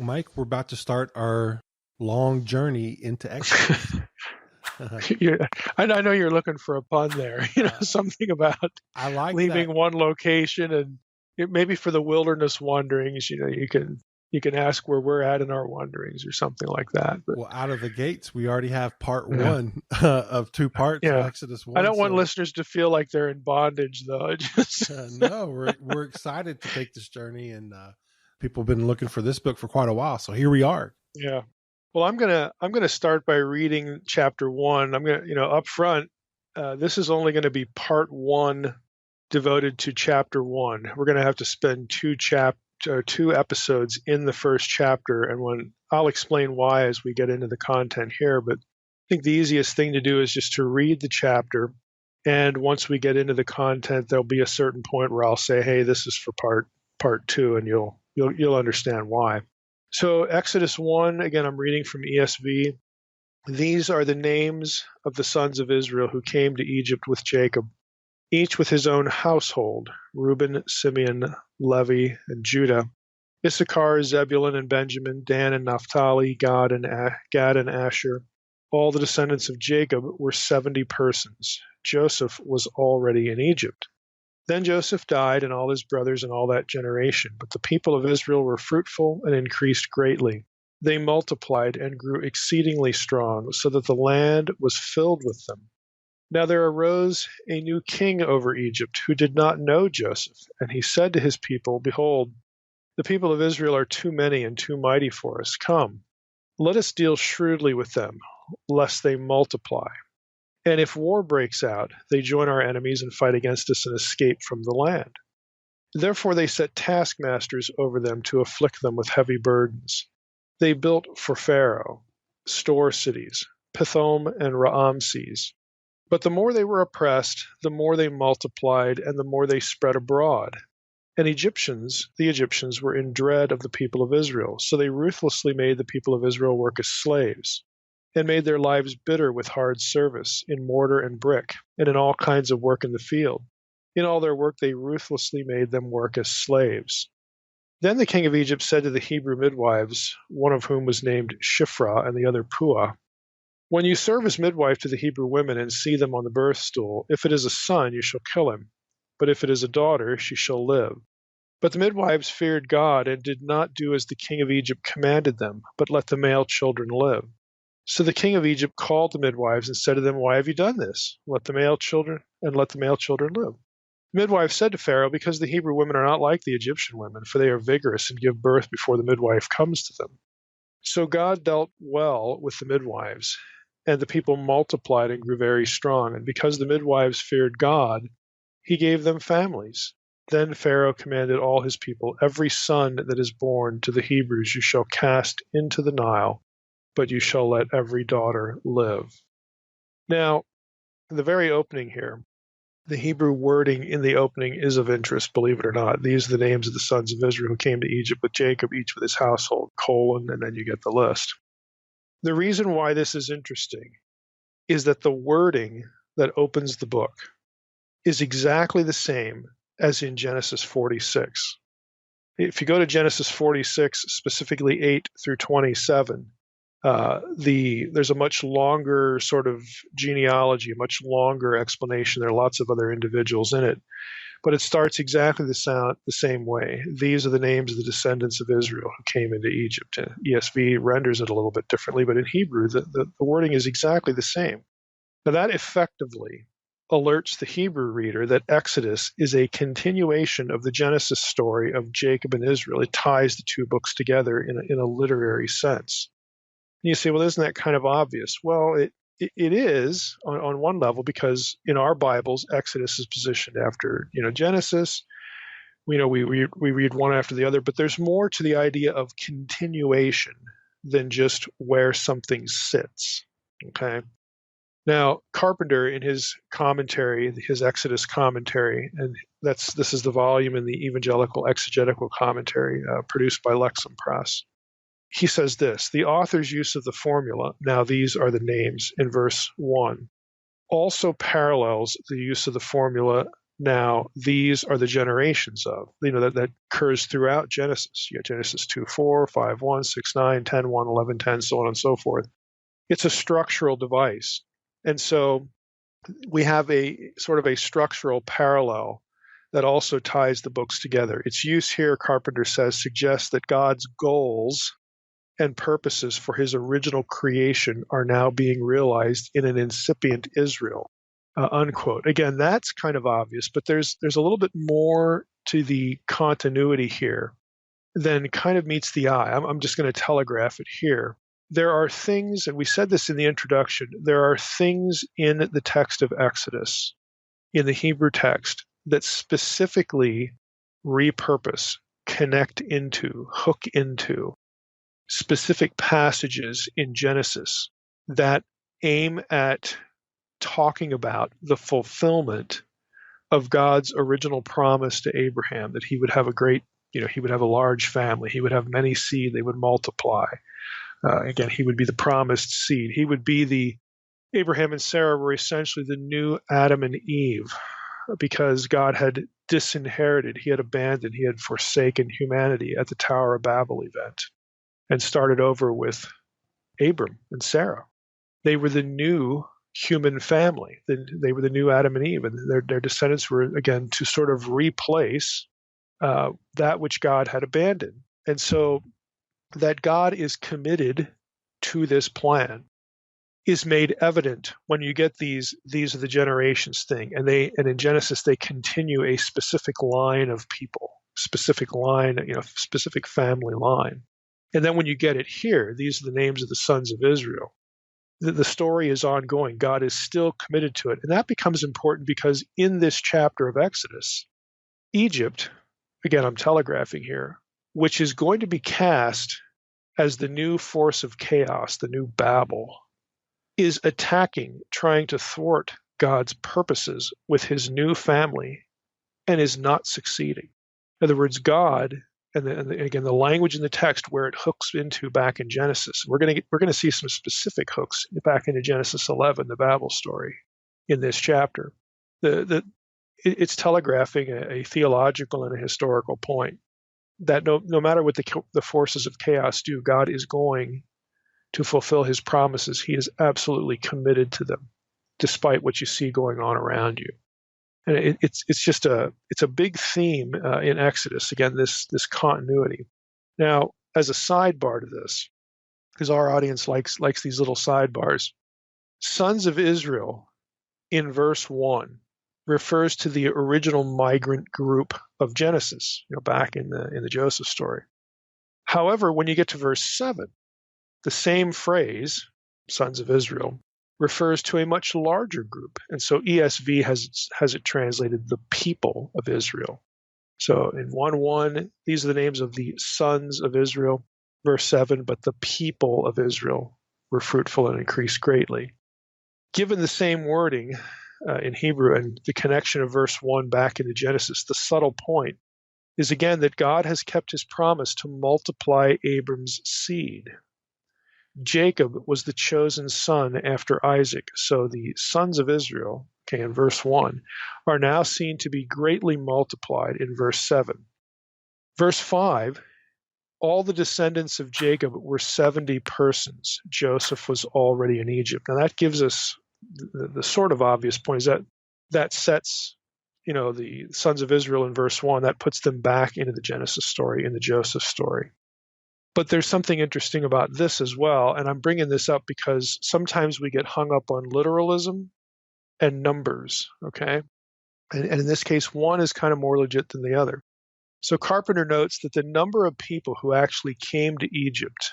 Mike, we're about to start our long journey into Exodus. I know you're looking for a pun there, something about I like leaving that. one location and maybe for the wilderness wanderings, you can ask where we're at in our wanderings or something like that. But Well, out of the gates, we already have part yeah. one of 2 parts of Yeah. Exodus 1. I don't want listeners to feel like they're in bondage, though. No, we're excited to take this journey, and people have been looking for this book for quite a while. So here we are. Yeah. Well, I'm gonna start by reading chapter 1. I'm gonna, up front, this is only going to be part 1 devoted to chapter 1. We're going to have to spend 2 episodes in the first chapter, and when I'll explain why as we get into the content here. But I think the easiest thing to do is just to read the chapter, and once we get into the content, there'll be a certain point where I'll say, "Hey, this is for part 2," and you'll understand why. So Exodus 1, again, I'm reading from ESV. These are the names of the sons of Israel who came to Egypt with Jacob, each with his own household: Reuben, Simeon, Levi, and Judah; Issachar, Zebulun, and Benjamin; Dan and Naphtali; Gad and Asher. All the descendants of Jacob were 70 persons. Joseph was already in Egypt. Then Joseph died, and all his brothers and all that generation. But the people of Israel were fruitful and increased greatly. They multiplied and grew exceedingly strong, so that the land was filled with them. Now there arose a new king over Egypt, who did not know Joseph. And he said to his people, "Behold, the people of Israel are too many and too mighty for us. Come, let us deal shrewdly with them, lest they multiply. And if war breaks out, they join our enemies and fight against us and escape from the land." Therefore they set taskmasters over them to afflict them with heavy burdens. They built for Pharaoh store cities, Pithom and Raamses. But the more they were oppressed, the more they multiplied, and the more they spread abroad. And the Egyptians were in dread of the people of Israel, so they ruthlessly made the people of Israel work as slaves, and made their lives bitter with hard service, in mortar and brick, and in all kinds of work in the field. In all their work they ruthlessly made them work as slaves. Then the king of Egypt said to the Hebrew midwives, one of whom was named Shiphrah and the other Puah, "When you serve as midwife to the Hebrew women and see them on the birth stool, if it is a son, you shall kill him. But if it is a daughter, she shall live." But the midwives feared God and did not do as the king of Egypt commanded them, but let the male children live. So the king of Egypt called the midwives and said to them, "Why have you done this? Let the male children live." The midwives said to Pharaoh, "Because the Hebrew women are not like the Egyptian women, for they are vigorous and give birth before the midwife comes to them." So God dealt well with the midwives, and the people multiplied and grew very strong. And because the midwives feared God, he gave them families. Then Pharaoh commanded all his people, "Every son that is born to the Hebrews you shall cast into the Nile, but you shall let every daughter live." Now, in the very opening here, the Hebrew wording in the opening is of interest, believe it or not. These are the names of the sons of Israel who came to Egypt with Jacob, each with his household, : and then you get the list. The reason why this is interesting is that the wording that opens the book is exactly the same as in Genesis 46. If you go to Genesis 46, specifically 8 through 27, there's a much longer sort of genealogy, a much longer explanation. There are lots of other individuals in it, but it starts exactly the same way. These are the names of the descendants of Israel who came into Egypt. ESV renders it a little bit differently, but in Hebrew, the wording is exactly the same. Now that effectively alerts the Hebrew reader that Exodus is a continuation of the Genesis story of Jacob and Israel. It ties the 2 books together in a literary sense. And you say, well, isn't that kind of obvious? Well, it is on one level, because in our Bibles, Exodus is positioned after Genesis. We read one after the other, but there's more to the idea of continuation than just where something sits. Okay. Now, Carpenter, in his commentary, his Exodus commentary, and this is the volume in the Evangelical Exegetical Commentary produced by Lexham Press. He says this: the author's use of the formula, now these are the names, in verse 1, also parallels the use of the formula, Now, these are the generations of, that occurs throughout Genesis. You got Genesis 2, 4, 5, 1, 6, 9, 10, 1, 11, 10, so on and so forth. It's a structural device. And so we have a sort of a structural parallel that also ties the books together. Its use here, Carpenter says, suggests that God's goals and purposes for his original creation are now being realized in an incipient Israel. Unquote. Again, that's kind of obvious, but there's a little bit more to the continuity here than kind of meets the eye. I'm just going to telegraph it here. There are things, and we said this in the introduction, there are things in the text of Exodus, in the Hebrew text, that specifically repurpose, connect into, hook into specific passages in Genesis that aim at talking about the fulfillment of God's original promise to Abraham, that he would have he would have a large family, he would have many seed, they would multiply. Again, he would be the promised seed. He would be Abraham and Sarah were essentially the new Adam and Eve, because God had disinherited, he had abandoned, he had forsaken humanity at the Tower of Babel event and started over with Abram and Sarah. They were the new human family. They were the new Adam and Eve, and their descendants were, again, to sort of replace that which God had abandoned. And so that God is committed to this plan is made evident when you get these are the generations thing, and in Genesis they continue a specific line of people, specific family line. And then when you get it here, these are the names of the sons of Israel. The story is ongoing. God is still committed to it. And that becomes important because in this chapter of Exodus, Egypt, again, I'm telegraphing here, which is going to be cast as the new force of chaos, the new Babel, is attacking, trying to thwart God's purposes with his new family and is not succeeding. In other words, God, and again, the language in the text where it hooks into back in Genesis. We're going to see some specific hooks back into Genesis 11, the Babel story, in this chapter. It's telegraphing a theological and a historical point that no matter what the forces of chaos do, God is going to fulfill his promises. He is absolutely committed to them, despite what you see going on around you. And it's a big theme in Exodus. Again, this continuity. Now, as a sidebar to this, because our audience likes these little sidebars, sons of Israel in verse 1 refers to the original migrant group of Genesis, back in the Joseph story. However, when you get to verse 7, the same phrase, sons of Israel, refers to a much larger group. And so ESV has it translated the people of Israel. So in 1:1, these are the names of the sons of Israel. Verse 7, but the people of Israel were fruitful and increased greatly. Given the same wording in Hebrew and the connection of verse 1 back into Genesis, the subtle point is again that God has kept his promise to multiply Abram's seed. Jacob was the chosen son after Isaac. So the sons of Israel, in verse 1, are now seen to be greatly multiplied in verse 7. Verse 5, all the descendants of Jacob were 70 persons. Joseph was already in Egypt. Now that gives us the sort of obvious point is that sets, the sons of Israel in verse 1, that puts them back into the Genesis story, in the Joseph story. But there's something interesting about this as well, and I'm bringing this up because sometimes we get hung up on literalism and numbers, okay? And in this case, one is kind of more legit than the other. So Carpenter notes that the number of people who actually came to Egypt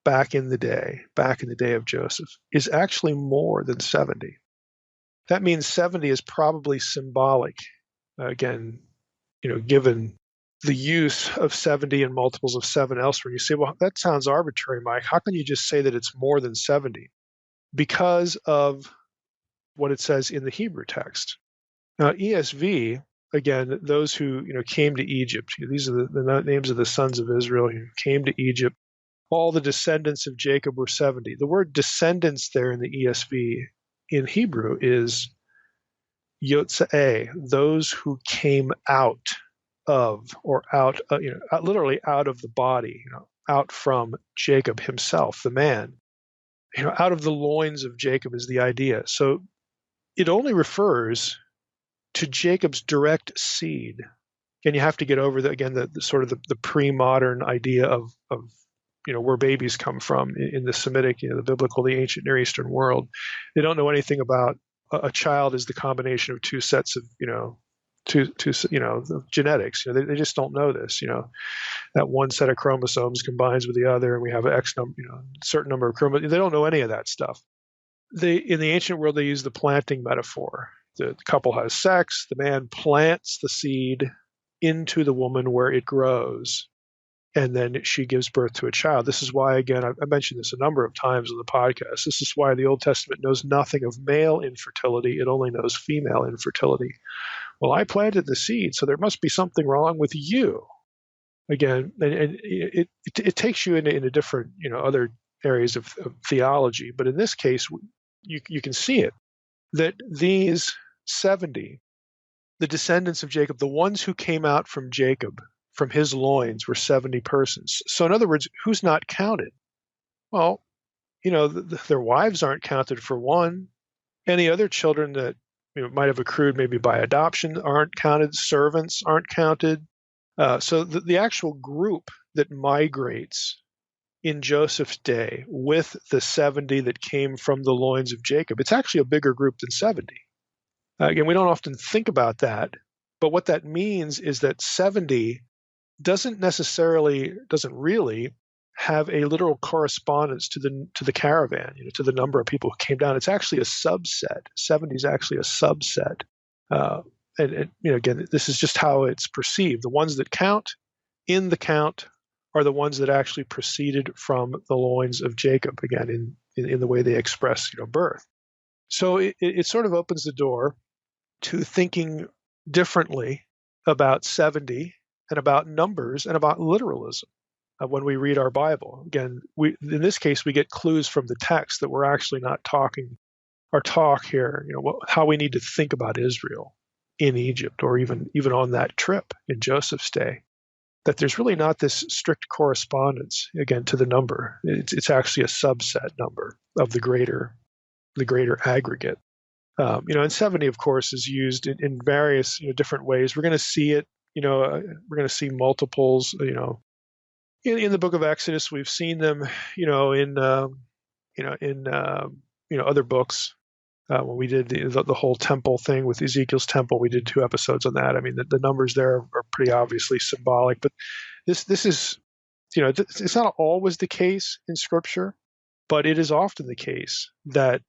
back in the day of Joseph, is actually more than 70. That means 70 is probably symbolic, again, given the use of 70 and multiples of 7 elsewhere. You say, well, that sounds arbitrary, Mike. How can you just say that it's more than 70? Because of what it says in the Hebrew text. Now, ESV, again, those who came to Egypt, these are the names of the sons of Israel who came to Egypt. All the descendants of Jacob were 70. The word descendants there in the ESV in Hebrew is Yotzei, those who came out of, or out, literally out of the body, out from Jacob himself, the man. Out of the loins of Jacob is the idea. So it only refers to Jacob's direct seed. And you have to get over the sort of the pre-modern idea of where babies come from in the Semitic, the biblical, the ancient Near Eastern world. They don't know anything about a child is the combination of two sets of the genetics. They just don't know this. That one set of chromosomes combines with the other, and we have an X number, certain number of chromosomes. They don't know any of that stuff. In the ancient world, they use the planting metaphor. The couple has sex. The man plants the seed into the woman where it grows, and then she gives birth to a child. This is why, again, I mentioned this a number of times on the podcast. This is why the Old Testament knows nothing of male infertility. It only knows female infertility. Well, I planted the seed, so there must be something wrong with you. Again, and it takes you into different, other areas of theology. But in this case, you can see it, that these 70, the descendants of Jacob, the ones who came out from Jacob, from his loins, were 70 persons. So in other words, who's not counted? Well, their wives aren't counted for one. Any other children that might have accrued maybe by adoption aren't counted. Servants aren't counted. So the actual group that migrates in Joseph's day with the 70 that came from the loins of Jacob, it's actually a bigger group than 70. Again, we don't often think about that, but what that means is that 70 doesn't really have a literal correspondence to the caravan, to the number of people who came down. It's actually a subset. 70 is actually a subset. And again, this is just how it's perceived. The ones that count in the count are the ones that actually proceeded from the loins of Jacob, again, in the way they express, birth. So it sort of opens the door to thinking differently about 70 and about numbers and about literalism when we read our Bible. Again, in this case, we get clues from the text that we're actually not talking our talk here, how we need to think about Israel in Egypt, or even on that trip in Joseph's day, that there's really not this strict correspondence, again, to the number. It's actually a subset number of the greater aggregate. And 70, of course, is used in various different ways. We're going to see it. We're going to see multiples. In the book of Exodus, we've seen them. In other books. When we did the whole temple thing with Ezekiel's temple, we did 2 episodes on that. I mean, the numbers there are pretty obviously symbolic, but this is, it's not always the case in Scripture, but it is often the case that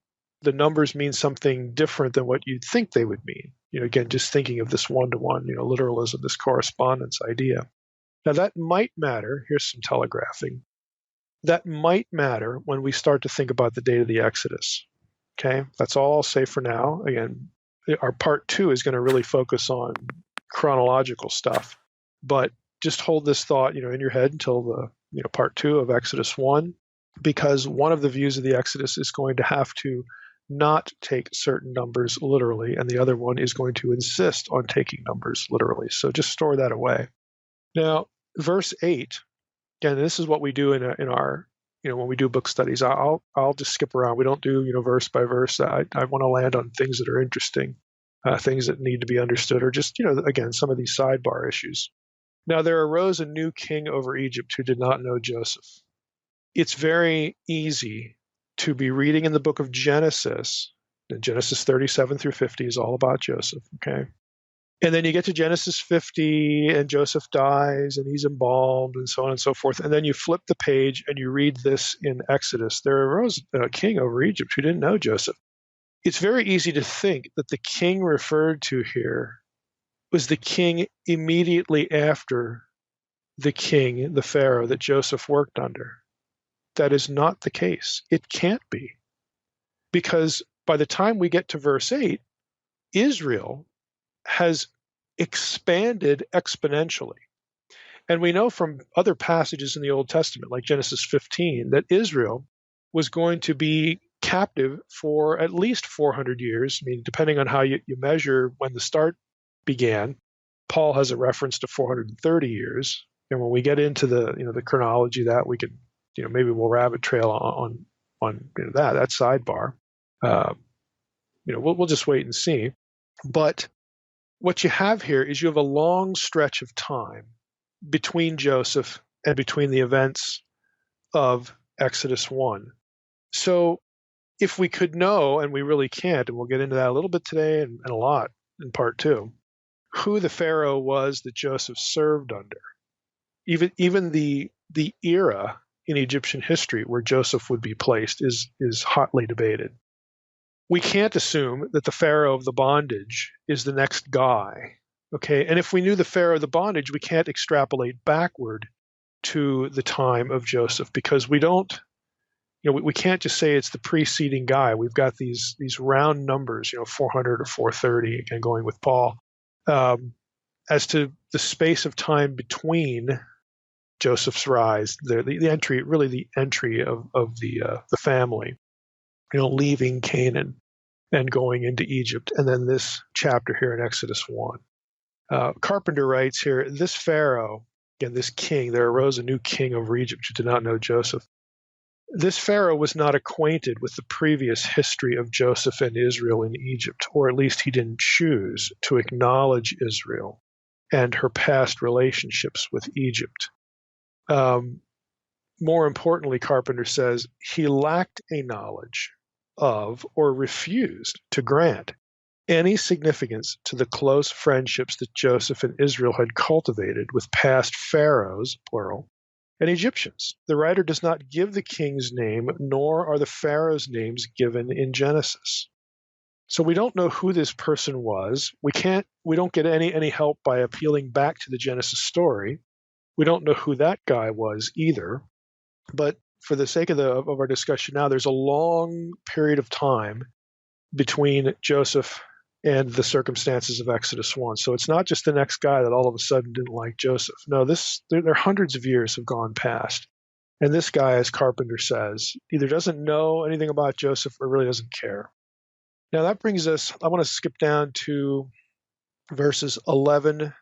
the numbers mean something different than what you'd think they would mean. Again, just thinking of this one-to-one, literalism, this correspondence idea. Now, that might matter. Here's some telegraphing. That might matter when we start to think about the date of the Exodus. Okay, that's all I'll say for now. Again, our part 2 is going to really focus on chronological stuff, but just hold this thought, in your head until the, part 2 of Exodus 1, because one of the views of the Exodus is going to have to not take certain numbers literally, and the other one is going to insist on taking numbers literally. So just store that away. Now, verse 8, again, this is what we do in our when we do book studies. I'll just skip around. We don't do verse by verse. I want to land on things that are interesting, things that need to be understood, or just again, some of these sidebar issues. Now there arose a new king over Egypt who did not know Joseph. It's very easy to be reading in the book of Genesis. And Genesis 37 through 50 is all about Joseph. Okay. And then you get to Genesis 50 and Joseph dies and he's embalmed and so on and so forth. And then you flip the page and you read this in Exodus. There arose a king over Egypt who didn't know Joseph. It's very easy to think that the king referred to here was the king immediately after the king, the Pharaoh that Joseph worked under. That is not the case. It can't be. Because by the time we get to verse 8, Israel has expanded exponentially. And we know from other passages in the Old Testament, like Genesis 15, that Israel was going to be captive for at least 400 years. I mean, depending on how you measure when the start began, Paul has a reference to 430 years. And when we get into the chronology that we could, maybe we'll rabbit trail on that sidebar. We'll just wait and see. But what you have here is you have a long stretch of time between Joseph and between the events of Exodus 1. So if we could know, and we really can't, and we'll get into that a little bit today and a lot in part 2, who the Pharaoh was that Joseph served under, even the era in Egyptian history where Joseph would be placed is hotly debated. We can't assume that the Pharaoh of the bondage is the next guy, okay? And if we knew the Pharaoh of the bondage, we can't extrapolate backward to the time of Joseph, because we don't, we can't just say it's the preceding guy. We've got these round numbers, 400 or 430, again, going with Paul, as to the space of time between Joseph's rise, the entry, really the entry of the family, leaving Canaan and going into Egypt, and then this chapter here in Exodus 1. Carpenter writes here, this Pharaoh, again, this king, there arose a new king over Egypt who did not know Joseph. This Pharaoh was not acquainted with the previous history of Joseph and Israel in Egypt, or at least he didn't choose to acknowledge Israel and her past relationships with Egypt. More importantly, Carpenter says, he lacked a knowledge of or refused to grant any significance to the close friendships that Joseph and Israel had cultivated with past pharaohs, plural, and Egyptians. The writer does not give the king's name, nor are the pharaohs' names given in Genesis. So we don't know who this person was. We don't get any help by appealing back to the Genesis story. We don't know who that guy was either. But for the sake of our discussion now, there's a long period of time between Joseph and the circumstances of Exodus 1. So it's not just the next guy that all of a sudden didn't like Joseph. No, there hundreds of years have gone past. And this guy, as Carpenter says, either doesn't know anything about Joseph or really doesn't care. Now that brings us, I want to skip down to verses 11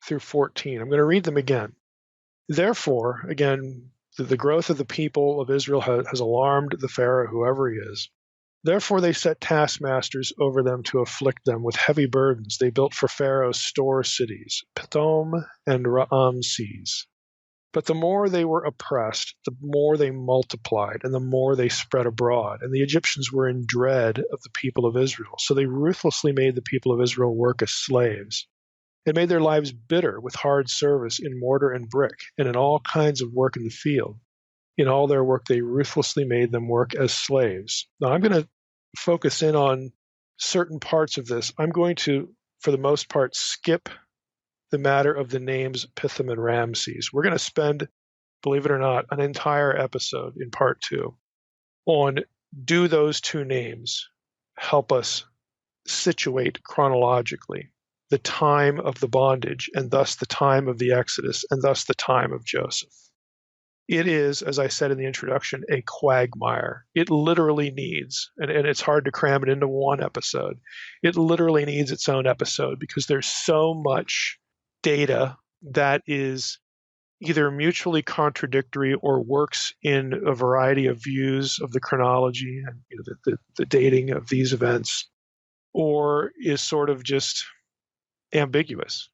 through 14. I'm going to read them again. Therefore, again, the growth of the people of Israel has alarmed the Pharaoh, whoever he is. Therefore they set taskmasters over them to afflict them with heavy burdens. They built for Pharaoh store cities, Pithom and Raamses. But the more they were oppressed, the more they multiplied, and the more they spread abroad. And the Egyptians were in dread of the people of Israel. So they ruthlessly made the people of Israel work as slaves. It made their lives bitter with hard service in mortar and brick, and in all kinds of work in the field. In all their work, they ruthlessly made them work as slaves. Now, I'm going to focus in on certain parts of this. I'm going to, for the most part, skip the matter of the names Pithom and Ramses. We're going to spend, believe it or not, an entire episode in part 2 on, do those two names help us situate chronologically the time of the bondage, and thus the time of the Exodus, and thus the time of Joseph. It is, as I said in the introduction, a quagmire. It literally needs, and it's hard to cram it into one episode, it literally needs its own episode, because there's so much data that is either mutually contradictory or works in a variety of views of the chronology and the dating of these events, or is sort of just ambiguous.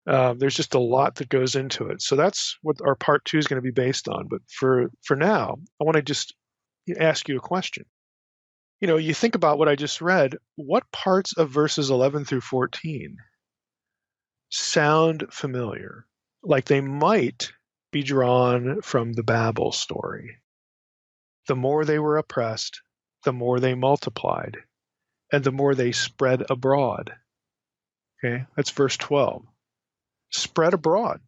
There's just a lot that goes into it. So that's what our part 2 is going to be based on. But for now, I want to just ask you a question. You think about what I just read. What parts of verses 11 through 14 sound familiar? Like they might be drawn from the Babel story. The more they were oppressed, the more they multiplied, and the more they spread abroad. Okay, that's verse 12. Spread abroad.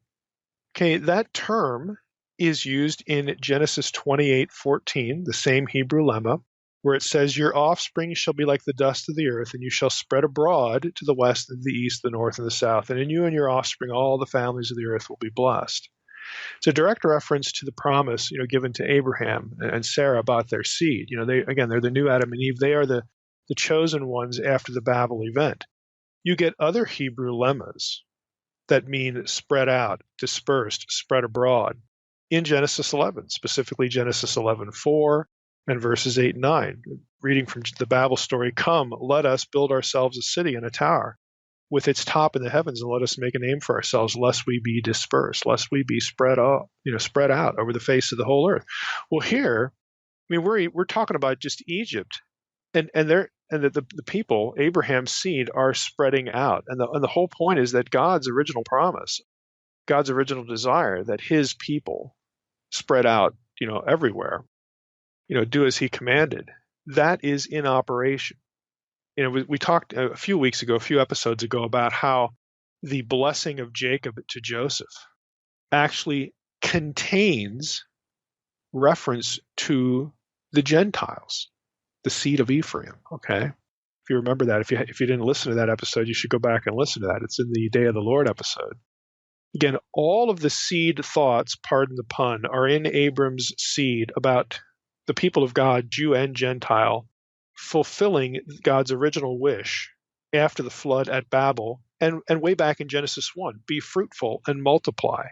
Okay, that term is used in Genesis 28:14, the same Hebrew lemma, where it says, your offspring shall be like the dust of the earth, and you shall spread abroad to the west and the east, the north and the south, and in you and your offspring all the families of the earth will be blessed. It's a direct reference to the promise, given to Abraham and Sarah about their seed. They're the new Adam and Eve. They are the chosen ones after the Babel event. You get other Hebrew lemmas that mean spread out, dispersed, spread abroad in Genesis 11, specifically Genesis 11:4 and verses 8 and 9. Reading from the Babel story, "Come, let us build ourselves a city and a tower with its top in the heavens, and let us make a name for ourselves, lest we be dispersed, lest we be spread out over the face of the whole earth." Well, here, we're talking about just Egypt, and the people, Abraham's seed, are spreading out, and the whole point is that God's original promise, God's original desire, that His people spread out, everywhere, do as He commanded, that is in operation. We talked a few episodes ago, about how the blessing of Jacob to Joseph actually contains reference to the Gentiles, the seed of Ephraim. Okay, if you remember that, if you didn't listen to that episode, you should go back and listen to that. It's in the Day of the Lord episode. Again, all of the seed thoughts, pardon the pun, are in Abram's seed about the people of God, Jew and Gentile, fulfilling God's original wish after the flood at Babel, and way back in Genesis 1, be fruitful and multiply.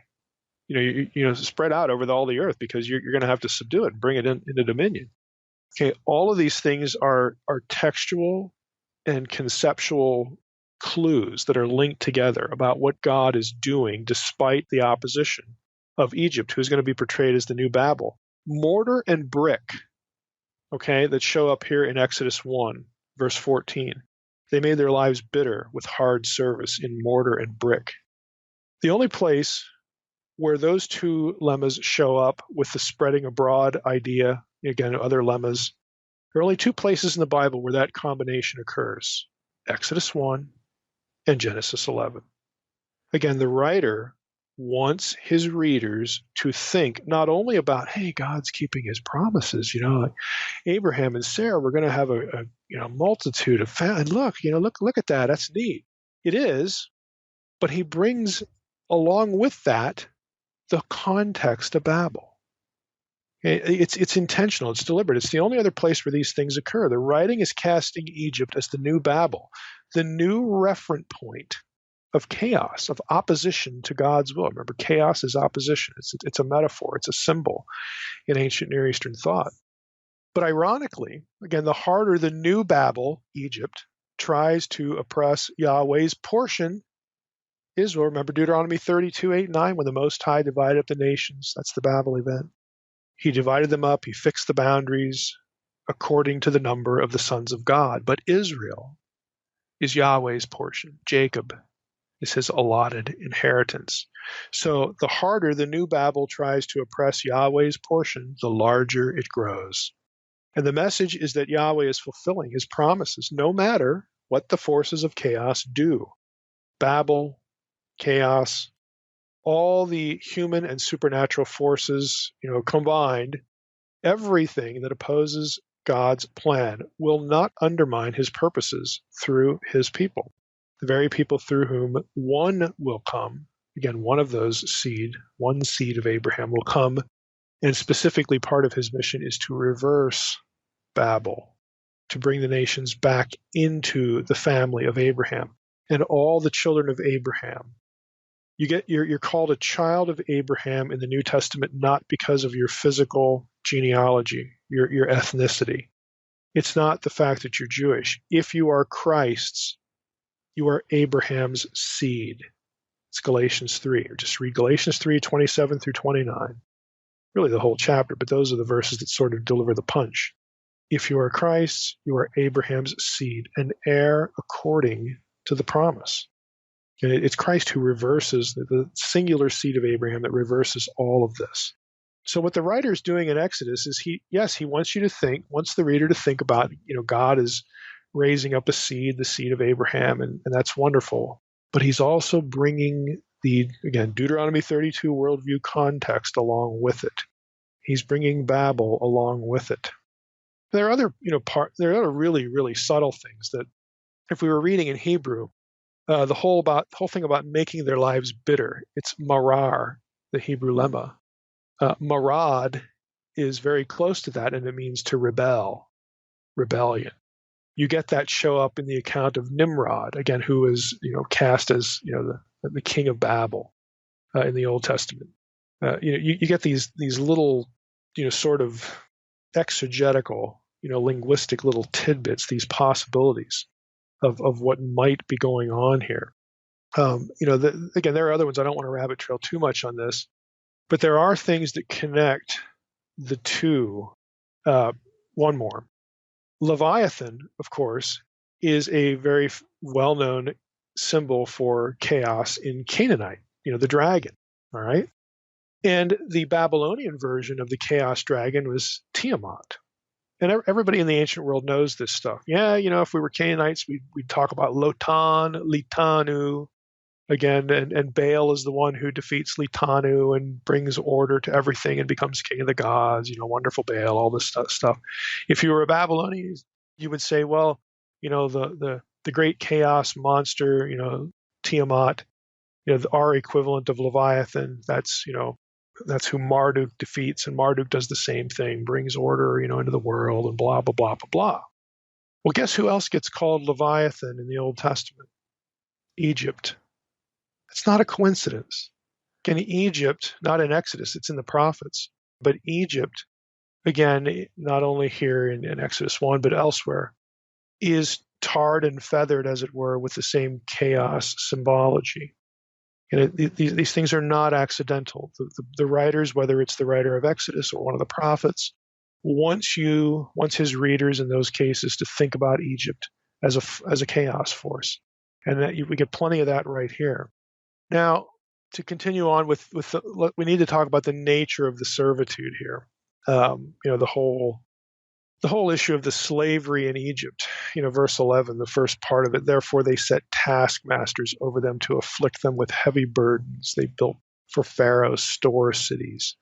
Spread out over all the earth, because you're going to have to subdue it and bring it into dominion. Okay, all of these things are textual and conceptual clues that are linked together about what God is doing despite the opposition of Egypt, who's going to be portrayed as the new Babel. Mortar and brick, that show up here in Exodus 1, verse 14. They made their lives bitter with hard service in mortar and brick. The only place where those two lemmas show up with the spreading abroad idea, again, other lemmas, there are only two places in the Bible where that combination occurs: Exodus 1 and Genesis 11. Again, the writer wants his readers to think not only about, hey, God's keeping His promises, like Abraham and Sarah, we're going to have a multitude of families. Look at that. That's neat. It is, but he brings along with that the context of Babel. It's intentional. It's deliberate. It's the only other place where these things occur. The writing is casting Egypt as the new Babel, the new referent point of chaos, of opposition to God's will. Remember, chaos is opposition. It's a metaphor. It's a symbol in ancient Near Eastern thought. But ironically, again, the harder the new Babel, Egypt, tries to oppress Yahweh's portion, Israel. Remember Deuteronomy 32, 8, 9, when the Most High divided up the nations. That's the Babel event. He divided them up. He fixed the boundaries according to the number of the sons of God. But Israel is Yahweh's portion. Jacob is His allotted inheritance. So the harder the new Babel tries to oppress Yahweh's portion, the larger it grows. And the message is that Yahweh is fulfilling His promises, no matter what the forces of chaos do. Babel, chaos, all the human and supernatural forces, combined, everything that opposes God's plan will not undermine His purposes through His people. The very people through whom one will come, again, one of those one seed of Abraham will come, and specifically part of His mission is to reverse Babel, to bring the nations back into the family of Abraham and all the children of Abraham. You're called a child of Abraham in the New Testament not because of your physical genealogy, your ethnicity. It's not the fact that you're Jewish. If you are Christ's, you are Abraham's seed. It's Galatians 3. Or just read Galatians 3, 27 through 29. Really the whole chapter, but those are the verses that sort of deliver the punch. If you are Christ's, you are Abraham's seed, an heir according to the promise. And it's Christ who reverses, the singular seed of Abraham that reverses all of this. So what the writer is doing in Exodus is he wants the reader to think about, God is raising up a seed, the seed of Abraham, and that's wonderful. But he's also bringing Deuteronomy 32 worldview context along with it. He's bringing Babel along with it. There are other, there are other really, really subtle things that if we were reading in Hebrew, the whole thing about making their lives bitter, it's marar. the Hebrew lemma. Marad is very close to that, and it means to rebel, rebellion. You get that show up in the account of Nimrod, again, who is cast as the king of Babel in the Old Testament. You get these little sort of exegetical linguistic little tidbits, these possibilities of what might be going on here. Again, there are other ones. I don't want to rabbit trail too much on this, but there are things that connect the two. One more. Leviathan, of course, is a very well-known symbol for chaos in Canaanite, the dragon, all right? And the Babylonian version of the chaos dragon was Tiamat. And everybody in the ancient world knows this stuff. Yeah, if we were Canaanites, we'd talk about Lotan, Litanu, again, and Baal is the one who defeats Litanu and brings order to everything and becomes king of the gods, wonderful Baal, all this stuff. If you were a Babylonian, you would say, well, the great chaos monster, Tiamat, our equivalent of Leviathan, that's who Marduk defeats, and Marduk does the same thing, brings order, into the world, and blah, blah, blah, blah, blah. Well, guess who else gets called Leviathan in the Old Testament? Egypt. It's not a coincidence. Again, Egypt, not in Exodus, it's in the prophets, but Egypt, again, not only here in Exodus 1, but elsewhere, is tarred and feathered, as it were, with the same chaos symbology. And these things are not accidental. The writers, whether it's the writer of Exodus or one of the prophets, wants his readers in those cases to think about Egypt as a chaos force. And we get plenty of that right here. Now, to continue on we need to talk about the nature of the servitude here. The whole issue of the slavery in Egypt. Verse 11, the first part of it. Therefore, they set taskmasters over them to afflict them with heavy burdens. They built for Pharaoh store cities.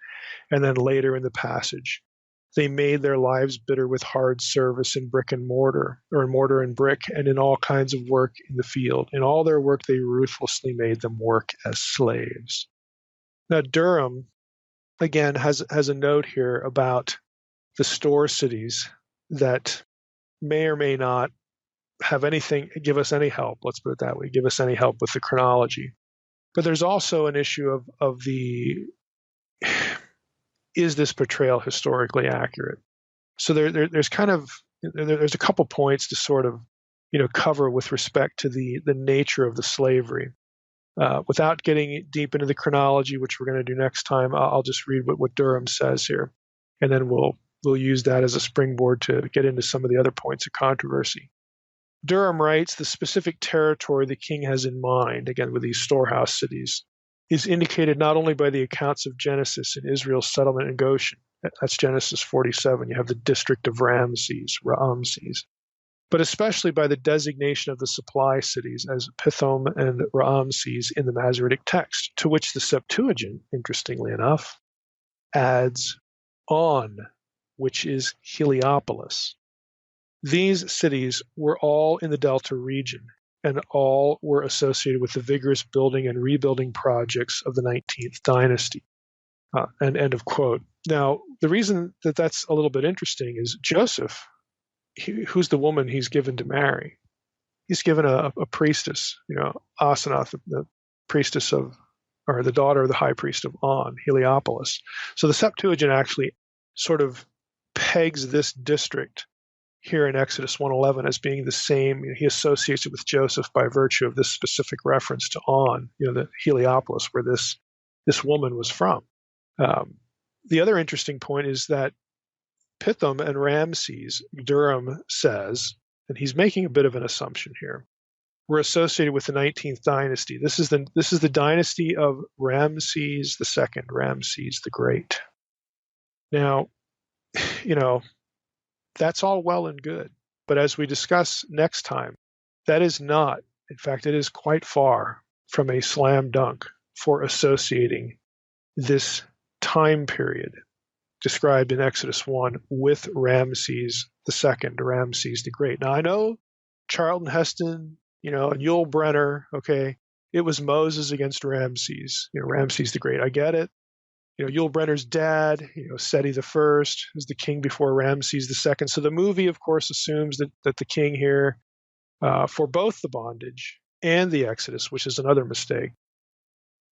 And then later in the passage, they made their lives bitter with hard service in brick and mortar, or in mortar and brick, and in all kinds of work in the field. In all their work, they ruthlessly made them work as slaves. Now, Durham, again, has a note here about the store cities that may or may not give us any help. Let's put it that way, give us any help with the chronology. But there's also an issue of is this portrayal historically accurate? So there's a couple points to sort of cover with respect to the nature of the slavery. Without getting deep into the chronology, which we're going to do next time, I'll just read what Durham says here, and then we'll use that as a springboard to get into some of the other points of controversy. Durham writes, the specific territory the king has in mind, again with these storehouse cities, is indicated not only by the accounts of Genesis and Israel's settlement in Goshen. That's Genesis 47. You have the district of Ramses, but especially by the designation of the supply cities as Pithom and Ramses in the Masoretic text, to which the Septuagint, interestingly enough, adds On, which is Heliopolis. These cities were all in the Delta region, and all were associated with the vigorous building and rebuilding projects of the 19th dynasty. And end of quote. Now, the reason that that's a little bit interesting is Joseph, who's the woman he's given to marry. He's given a priestess, Asenath, the priestess or the daughter of the high priest of On, Heliopolis. So the Septuagint actually sort of pegs this district here in Exodus 1:11 as being the same. He associates it with Joseph by virtue of this specific reference to On, the Heliopolis, where this woman was from. The other interesting point is that Pithom and Ramses, Durham says, and he's making a bit of an assumption here, were associated with the 19th dynasty. This is the dynasty of Ramses II, Ramses the Great. Now, that's all well and good. But as we discuss next time, that is not, in fact, it is quite far from a slam dunk for associating this time period described in Exodus 1 with Ramses II, Ramses the Great. Now, I know Charlton Heston, and Yul Brynner, okay, it was Moses against Ramses, Ramses the Great. I get it. Yul Brynner's dad, Seti the First, is the king before Ramses the Second. So the movie, of course, assumes that the king here, for both the bondage and the Exodus, which is another mistake,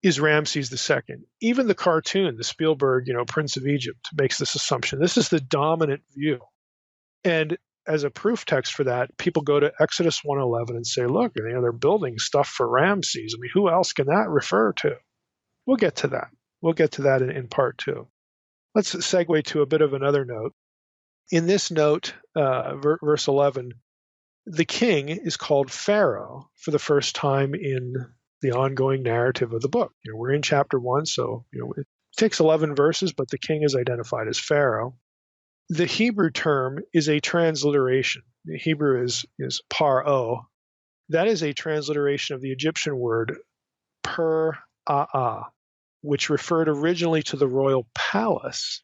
is Ramses the Second. Even the cartoon, the Spielberg, Prince of Egypt, makes this assumption. This is the dominant view. And as a proof text for that, people go to Exodus 1:11 and say, look, they're building stuff for Ramses. I mean, who else can that refer to? We'll get to that. We'll get to that in part 2. Let's segue to a bit of another note. In this note, verse 11, the king is called Pharaoh for the first time in the ongoing narrative of the book. We're in chapter 1, so it takes 11 verses, but the king is identified as Pharaoh. The Hebrew term is a transliteration. The Hebrew is paro. That is a transliteration of the Egyptian word per-aa, which referred originally to the royal palace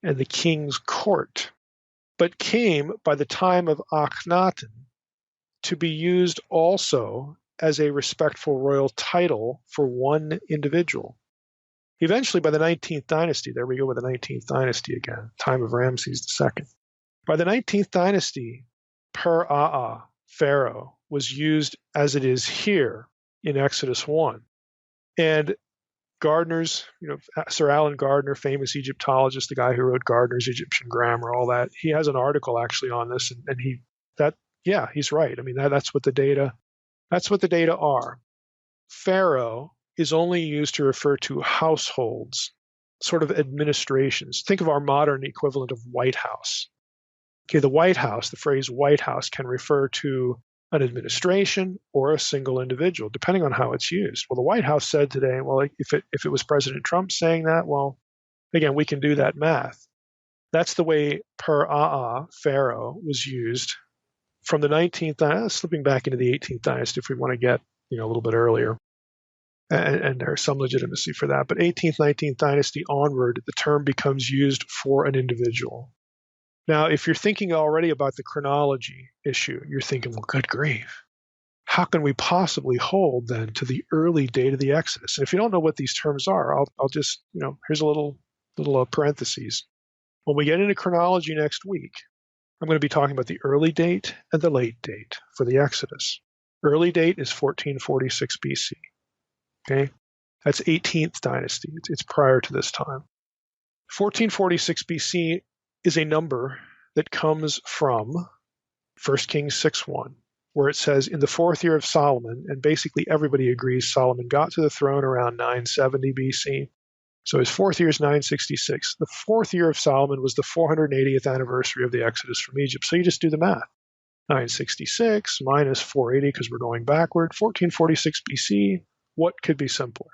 and the king's court, but came by the time of Akhenaten to be used also as a respectful royal title for one individual. Eventually, by the 19th dynasty, there we go with the 19th dynasty again, time of Ramses II. By the 19th dynasty, per-aa, Pharaoh, was used as it is here in Exodus 1. And Gardner's, Sir Alan Gardner, famous Egyptologist, the guy who wrote Gardner's Egyptian Grammar, all that, he has an article actually on this, and he's right. I mean, that's what the data are. Pharaoh is only used to refer to households, sort of administrations. Think of our modern equivalent of White House. Okay, the White House, the phrase White House can refer to an administration or a single individual, depending on how it's used. Well, the White House said today, well, if it was President Trump saying that, well, again, we can do that math. That's the way per-aa, Pharaoh, was used from the 19th dynasty, slipping back into the 18th dynasty if we want to get a little bit earlier. And there's some legitimacy for that. But 18th, 19th dynasty onward, the term becomes used for an individual. Now, if you're thinking already about the chronology issue, you're thinking, well, good grief. How can we possibly hold then to the early date of the Exodus? And if you don't know what these terms are, I'll just, here's a little parentheses. When we get into chronology next week, I'm going to be talking about the early date and the late date for the Exodus. Early date is 1446 BC. Okay? That's 18th dynasty. It's prior to this time. 1446 BC is a number that comes from 1 Kings 6:1, where it says, in the 4th year of Solomon, and basically everybody agrees Solomon got to the throne around 970 BC. So his 4th year is 966. The 4th year of Solomon was the 480th anniversary of the Exodus from Egypt. So you just do the math. 966 minus 480, because we're going backward, 1446 BC. What could be simpler?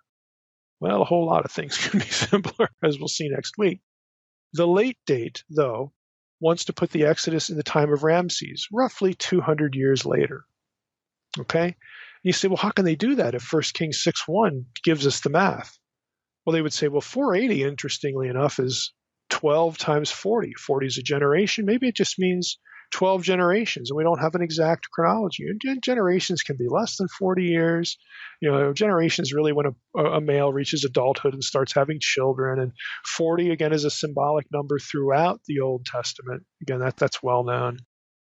Well, a whole lot of things could be simpler, as we'll see next week. The late date, though, wants to put the Exodus in the time of Ramses, roughly 200 years later. Okay? And you say, well, how can they do that if 1 Kings 6:1 gives us the math? Well, they would say, well, 480, interestingly enough, is 12 times 40. 40 is a generation. Maybe it just means 12 generations, and we don't have an exact chronology. Generations can be less than 40 years. Generations really when a male reaches adulthood and starts having children, and 40, again, is a symbolic number throughout the Old Testament. Again, that's well known.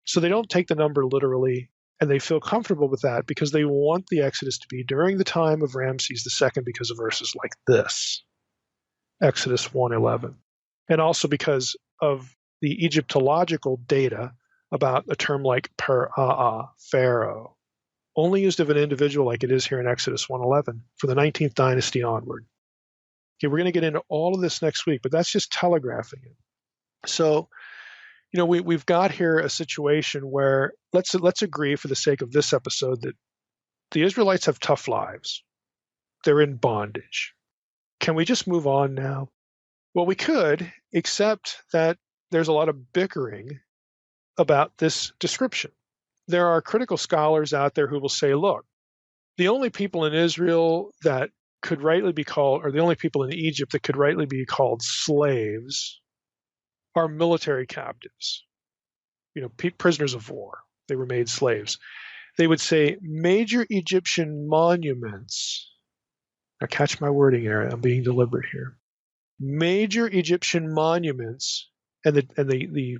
So they don't take the number literally, and they feel comfortable with that because they want the Exodus to be during the time of Ramses II because of verses like this, Exodus 1:11, and also because of the Egyptological data about a term like per-aa, Pharaoh, only used of an individual like it is here in Exodus 1:11 for the 19th dynasty onward. Okay, we're going to get into all of this next week, but that's just telegraphing it. So, we've got here a situation where let's agree for the sake of this episode that the Israelites have tough lives. They're in bondage. Can we just move on now? Well, we could, except that there's a lot of bickering about this description. There are critical scholars out there who will say, look, the only people in Israel that could rightly be called, or the only people in Egypt that could rightly be called slaves are military captives, prisoners of war. They were made slaves. They would say major Egyptian monuments. Now catch my wording here. I'm being deliberate here. major Egyptian monuments, and the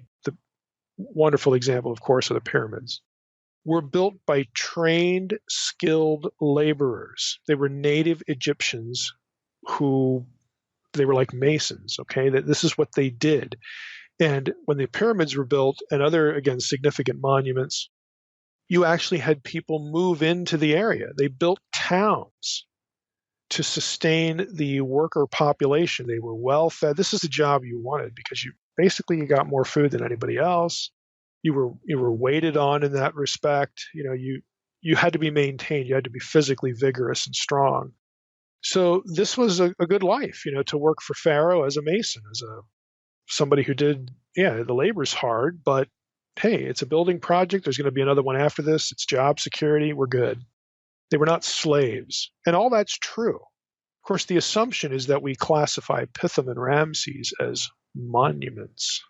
wonderful example, of course, are the pyramids, were built by trained, skilled laborers. They were native Egyptians who they were like masons, okay? That this is what they did. And when the pyramids were built and other, again, significant monuments, you actually had people move into the area. They built towns to sustain the worker population. They were well fed. This is the job you wanted because you got more food than anybody else. You were waited on in that respect. You had to be maintained. You had to be physically vigorous and strong. So this was a good life, to work for Pharaoh as a mason, as somebody who did, the labor's hard, but hey, it's a building project. There's going to be another one after this. It's job security. We're good. They were not slaves. And all that's true. Of course, the assumption is that we classify Pithom and Ramses as monuments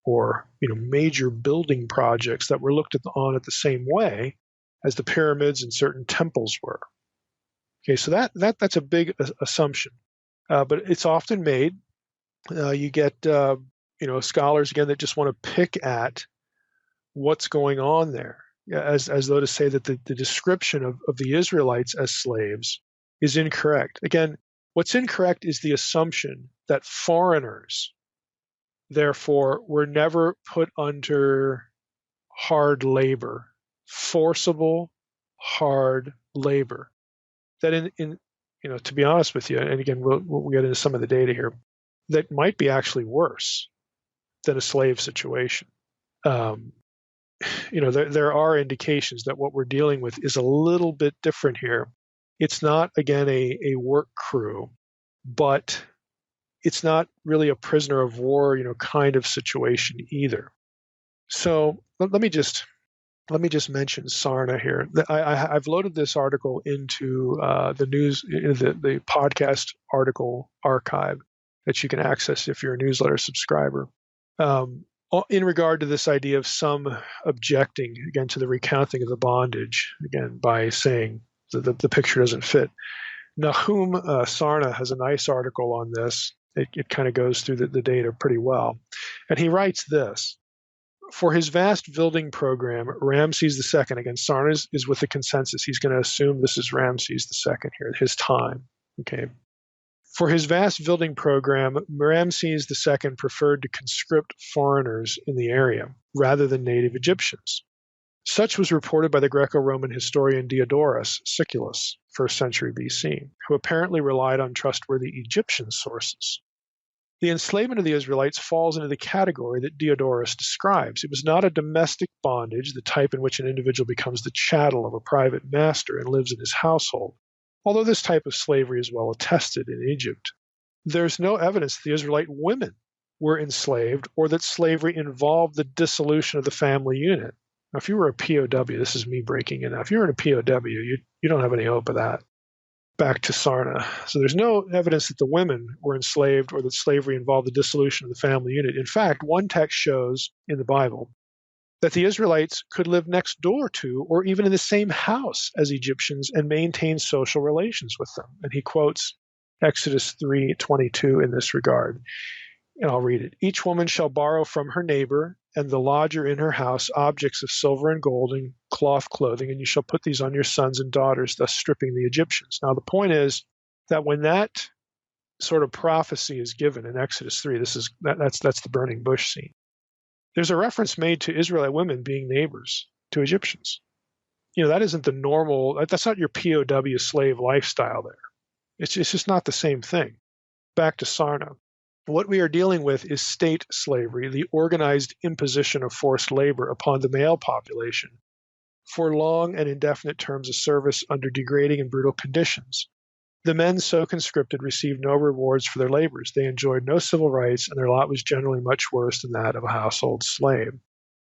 or, major building projects that were looked on at the same way as the pyramids and certain temples were. Okay, so that's a big assumption. But it's often made. You get, scholars, again, that just want to pick at what's going on there, as though to say that the description of the Israelites as slaves is incorrect. Again, what's incorrect is the assumption that foreigners, therefore, were never put under hard labor, forcible, hard labor. That in to be honest with you, and again, we'll get into some of the data here, that might be actually worse than a slave situation. There are indications that what we're dealing with is a little bit different here. It's not, again, a work crew, but it's not really a prisoner of war, kind of situation either. So let me just mention Sarna here. I've loaded this article into the podcast article archive that you can access if you're a newsletter subscriber. In regard to this idea of some objecting, again, to the recounting of the bondage, again, by saying that the picture doesn't fit. Nahum Sarna has a nice article on this. It kind of goes through the data pretty well. And he writes this: for his vast building program, Ramses II, again, Sarna is with the consensus. He's going to assume this is Ramses II here, his time. Okay. For his vast building program, Ramses II preferred to conscript foreigners in the area rather than native Egyptians. Such was reported by the Greco-Roman historian Diodorus Siculus, 1st century BC, who apparently relied on trustworthy Egyptian sources. The enslavement of the Israelites falls into the category that Diodorus describes. It was not a domestic bondage, the type in which an individual becomes the chattel of a private master and lives in his household, although this type of slavery is well attested in Egypt. There's no evidence that the Israelite women were enslaved or that slavery involved the dissolution of the family unit. Now, if you were a POW, this is me breaking in now. If you were in a POW, you don't have any hope of that. Back to Sarna. So there's no evidence that the women were enslaved or that slavery involved the dissolution of the family unit. In fact, one text shows in the Bible that the Israelites could live next door to or even in the same house as Egyptians and maintain social relations with them. And he quotes Exodus 3:22 in this regard. And I'll read it. Each woman shall borrow from her neighbor and the lodger in her house objects of silver and gold and cloth clothing, and you shall put these on your sons and daughters, thus stripping the Egyptians. Now, the point is that when that sort of prophecy is given in Exodus 3, that's the burning bush scene. There's a reference made to Israelite women being neighbors to Egyptians. That isn't the normal, that's not your POW slave lifestyle there. It's just not the same thing. Back to Sarna. What we are dealing with is state slavery, the organized imposition of forced labor upon the male population for long and indefinite terms of service under degrading and brutal conditions. The men so conscripted received no rewards for their labors. They enjoyed no civil rights, and their lot was generally much worse than that of a household slave.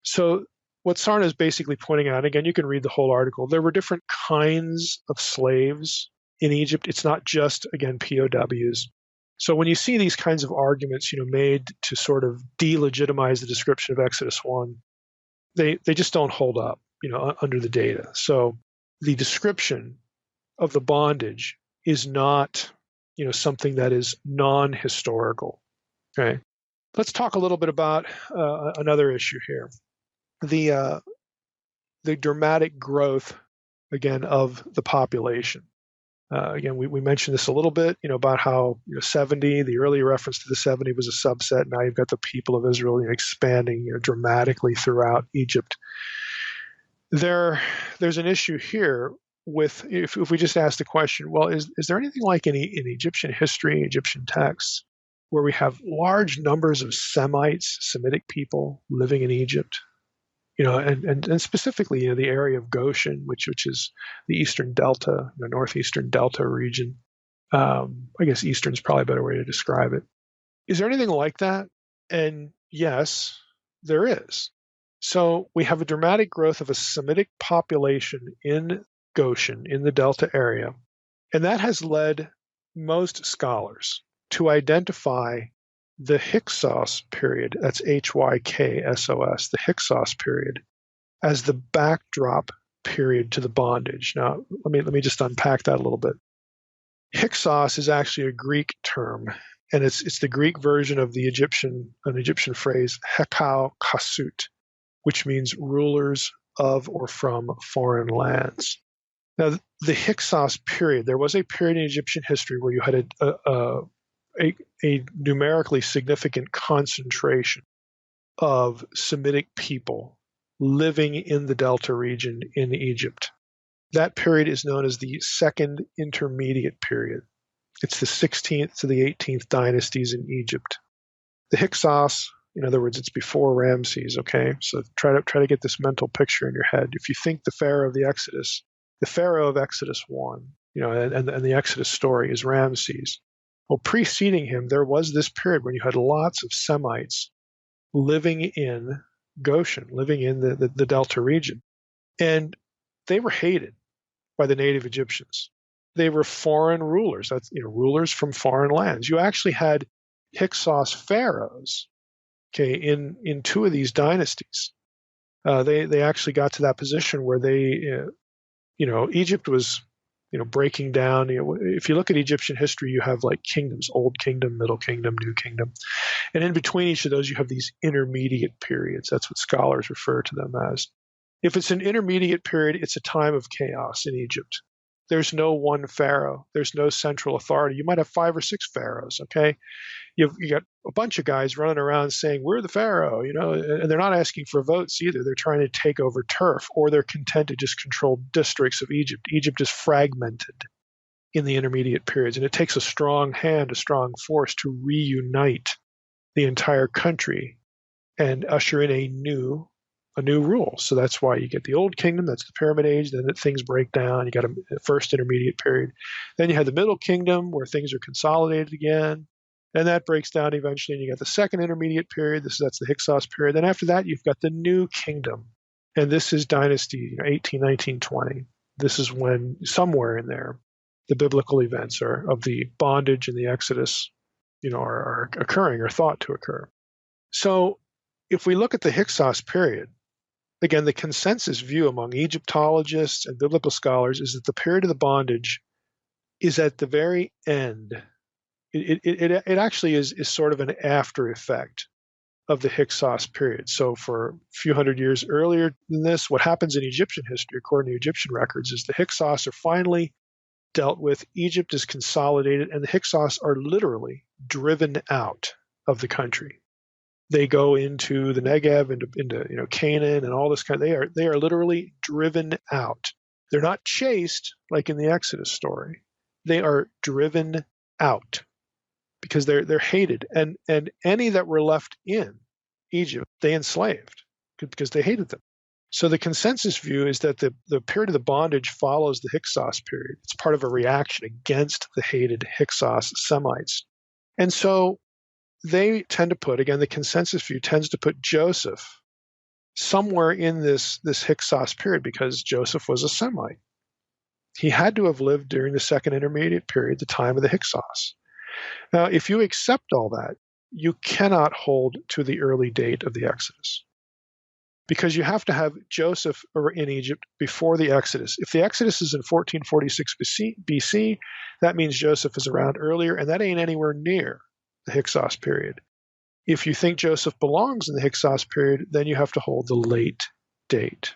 So what Sarna is basically pointing out, again, you can read the whole article, there were different kinds of slaves in Egypt. It's not just, again, POWs. So when you see these kinds of arguments, made to sort of delegitimize the description of Exodus 1, they just don't hold up, under the data. So the description of the bondage is not, something that is non-historical. Okay, let's talk a little bit about another issue here: the dramatic growth again of the population. Again, we mentioned this a little bit, about how 70, the earlier reference to the 70 was a subset. Now you've got the people of Israel expanding dramatically throughout Egypt. There's an issue here with, if we just ask the question, well, is there anything like in Egyptian history, Egyptian texts, where we have large numbers of Semites, Semitic people living in Egypt? And specifically, the area of Goshen, which is the eastern delta, northeastern delta region. I guess eastern is probably a better way to describe it. Is there anything like that? And yes, there is. So we have a dramatic growth of a Semitic population in Goshen, in the delta area, and that has led most scholars to identify the Hyksos period, that's Hyksos, the Hyksos period, as the backdrop period to the bondage. Now, let me just unpack that a little bit. Hyksos is actually a Greek term, and it's the Greek version of an Egyptian phrase, hekau kasut, which means rulers of or from foreign lands. Now, the Hyksos period, there was a period in Egyptian history where you had a numerically significant concentration of Semitic people living in the Delta region in Egypt. That period is known as the Second Intermediate Period. It's the 16th to the 18th dynasties in Egypt. The Hyksos, in other words, it's before Ramses, okay? So try to get this mental picture in your head. If you think the Pharaoh of Exodus 1, and the Exodus story is Ramses. Well, preceding him, there was this period when you had lots of Semites living in Goshen, living in the Delta region. And they were hated by the native Egyptians. They were foreign rulers. That's rulers from foreign lands. You actually had Hyksos pharaohs, okay, in two of these dynasties. They actually got to that position where Egypt was breaking down. If you look at Egyptian history, you have like kingdoms: Old Kingdom, Middle Kingdom, New Kingdom, and in between each of those, you have these intermediate periods. That's what scholars refer to them as. If it's an intermediate period, it's a time of chaos in Egypt. There's no one pharaoh. There's no central authority. You might have 5 or 6 pharaohs, okay? You got a bunch of guys running around saying, we're the pharaoh, and they're not asking for votes either. They're trying to take over turf, or they're content to just control districts of Egypt. Egypt is fragmented in the intermediate periods, and it takes a strong hand, a strong force to reunite the entire country and usher in a new rule. So that's why you get the Old Kingdom, that's the Pyramid Age, then things break down. You got a first intermediate period. Then you have the Middle Kingdom where things are consolidated again. And that breaks down eventually, and you got the second intermediate period. That's the Hyksos period. Then after that, you've got the New Kingdom. And this is dynasty 18, 19, 20. This is when, somewhere in there, the biblical events of the bondage and the Exodus, are occurring or thought to occur. So if we look at the Hyksos period, again, the consensus view among Egyptologists and biblical scholars is that the period of the bondage is at the very end. It actually is sort of an after effect of the Hyksos period. So for a few hundred years earlier than this, what happens in Egyptian history, according to Egyptian records, is the Hyksos are finally dealt with. Egypt is consolidated, and the Hyksos are literally driven out of the country. They go into the Negev, into Canaan, and all this kind. They are literally driven out. They're not chased like in the Exodus story. They are driven out because they're hated, and any that were left in Egypt they enslaved because they hated them. So the consensus view is that the period of the bondage follows the Hyksos period. It's part of a reaction against the hated Hyksos Semites, and so they tend to put, again, the consensus view tends to put Joseph somewhere in this Hyksos period because Joseph was a Semite. He had to have lived during the second intermediate period, the time of the Hyksos. Now, if you accept all that, you cannot hold to the early date of the Exodus because you have to have Joseph in Egypt before the Exodus. If the Exodus is in 1446 BC, that means Joseph is around earlier, and that ain't anywhere near the Hyksos period. If you think Joseph belongs in the Hyksos period, then you have to hold the late date,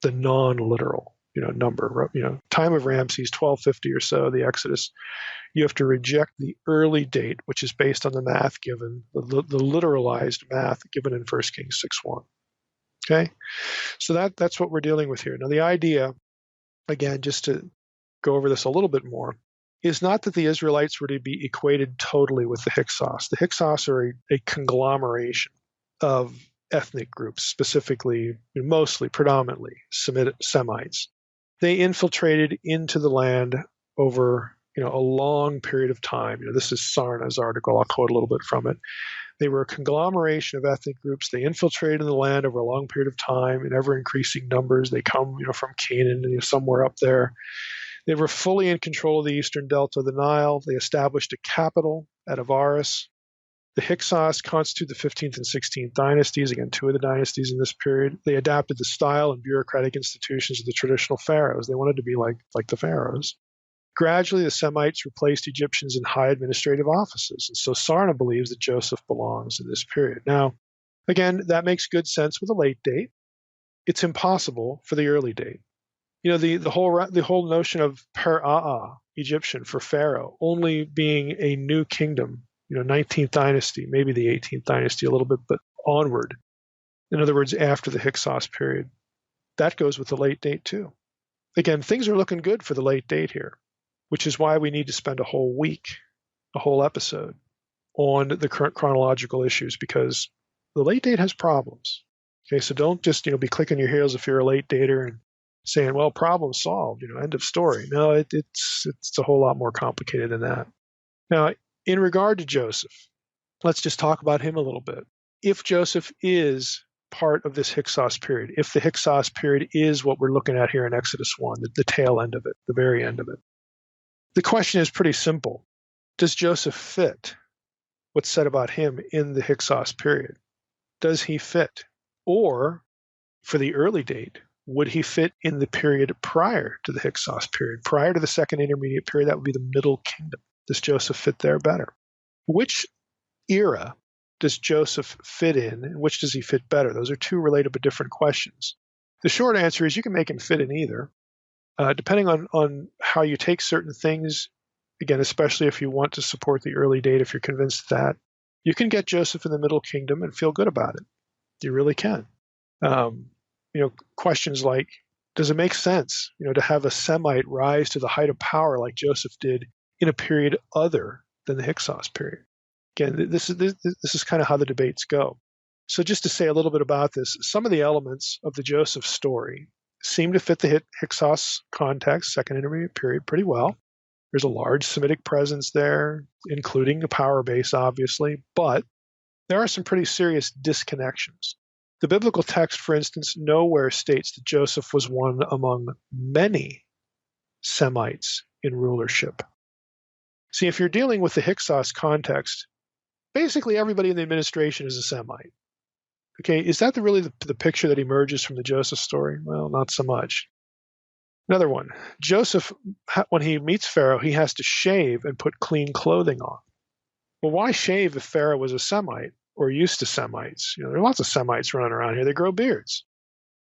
the non-literal number. Time of Ramses, 1250 or so, the Exodus. You have to reject the early date, which is based on the math given, the literalized math given in 1 Kings 6:1. Okay, so that's what we're dealing with here. Now, the idea, again, just to go over this a little bit more, is not that the Israelites were to be equated totally with the Hyksos. The Hyksos are a conglomeration of ethnic groups, specifically, mostly, predominantly Semites. They infiltrated into the land over a long period of time. This is Sarna's article. I'll quote a little bit from it. They were a conglomeration of ethnic groups. They infiltrated the land over a long period of time in ever-increasing numbers. They come, from Canaan, somewhere up there. They were fully in control of the eastern delta of the Nile. They established a capital at Avaris. The Hyksos constitute the 15th and 16th dynasties, again, two of the dynasties in this period. They adapted the style and bureaucratic institutions of the traditional pharaohs. They wanted to be like the pharaohs. Gradually, the Semites replaced Egyptians in high administrative offices, and so Sarna believes that Joseph belongs in this period. Now, again, that makes good sense with a late date. It's impossible for the early date. The whole notion of per-aa, Egyptian, for Pharaoh, only being a new kingdom, 19th dynasty, maybe the 18th dynasty a little bit, but onward. In other words, after the Hyksos period. That goes with the late date too. Again, things are looking good for the late date here, which is why we need to spend a whole week, a whole episode, on the current chronological issues, because the late date has problems. Okay, so don't just be clicking your heels if you're a late dater and saying, well, problem solved, end of story. No, it's a whole lot more complicated than that. Now, in regard to Joseph, let's just talk about him a little bit. If Joseph is part of this Hyksos period, if the Hyksos period is what we're looking at here in Exodus 1, the tail end of it, the very end of it, the question is pretty simple. Does Joseph fit what's said about him in the Hyksos period? Does he fit? Or, for the early date, would he fit in the period prior to the Hyksos period, prior to the second intermediate period? That would be the Middle Kingdom. Does Joseph fit there better? Which era does Joseph fit in, and which does he fit better? Those are two related but different questions. The short answer is you can make him fit in either. Depending on how you take certain things, again, especially if you want to support the early date, if you're convinced that, you can get Joseph in the Middle Kingdom and feel good about it. You really can. Questions like, does it make sense, to have a Semite rise to the height of power like Joseph did in a period other than the Hyksos period? Again, this is kind of how the debates go. So just to say a little bit about this, some of the elements of the Joseph story seem to fit the Hyksos context, second intermediate period, pretty well. There's a large Semitic presence there, including a power base, obviously, but there are some pretty serious disconnections. The biblical text, for instance, nowhere states that Joseph was one among many Semites in rulership. See, if you're dealing with the Hyksos context, basically everybody in the administration is a Semite. Okay, is that really the picture that emerges from the Joseph story? Well, not so much. Another one, Joseph, when he meets Pharaoh, he has to shave and put clean clothing on. Well, why shave if Pharaoh was a Semite or used to Semites? There are lots of Semites running around here. They grow beards.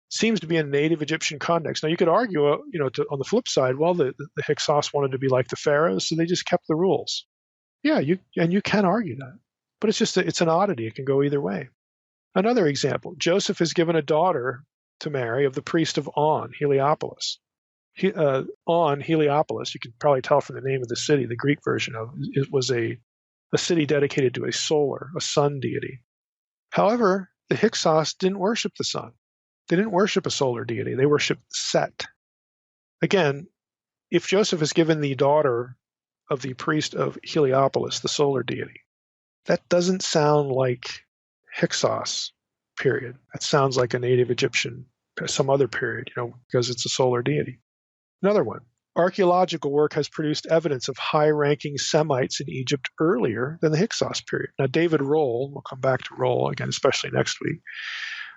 Seems to be a native Egyptian context. Now, you could argue, on the flip side, well, the Hyksos wanted to be like the pharaohs, so they just kept the rules. Yeah, you can argue that. But it's an oddity. It can go either way. Another example, Joseph is given a daughter to marry of the priest of On, Heliopolis. On, Heliopolis, you can probably tell from the name of the city, the Greek version of it was a city dedicated to a sun deity. However, the Hyksos didn't worship the sun. They didn't worship a solar deity. They worshiped Set. Again, if Joseph is given the daughter of the priest of Heliopolis, the solar deity, that doesn't sound like Hyksos period. That sounds like a native Egyptian, some other period, because it's a solar deity. Another one, archaeological work has produced evidence of high-ranking Semites in Egypt earlier than the Hyksos period. Now, David Roll, we'll come back to Roll again, especially next week,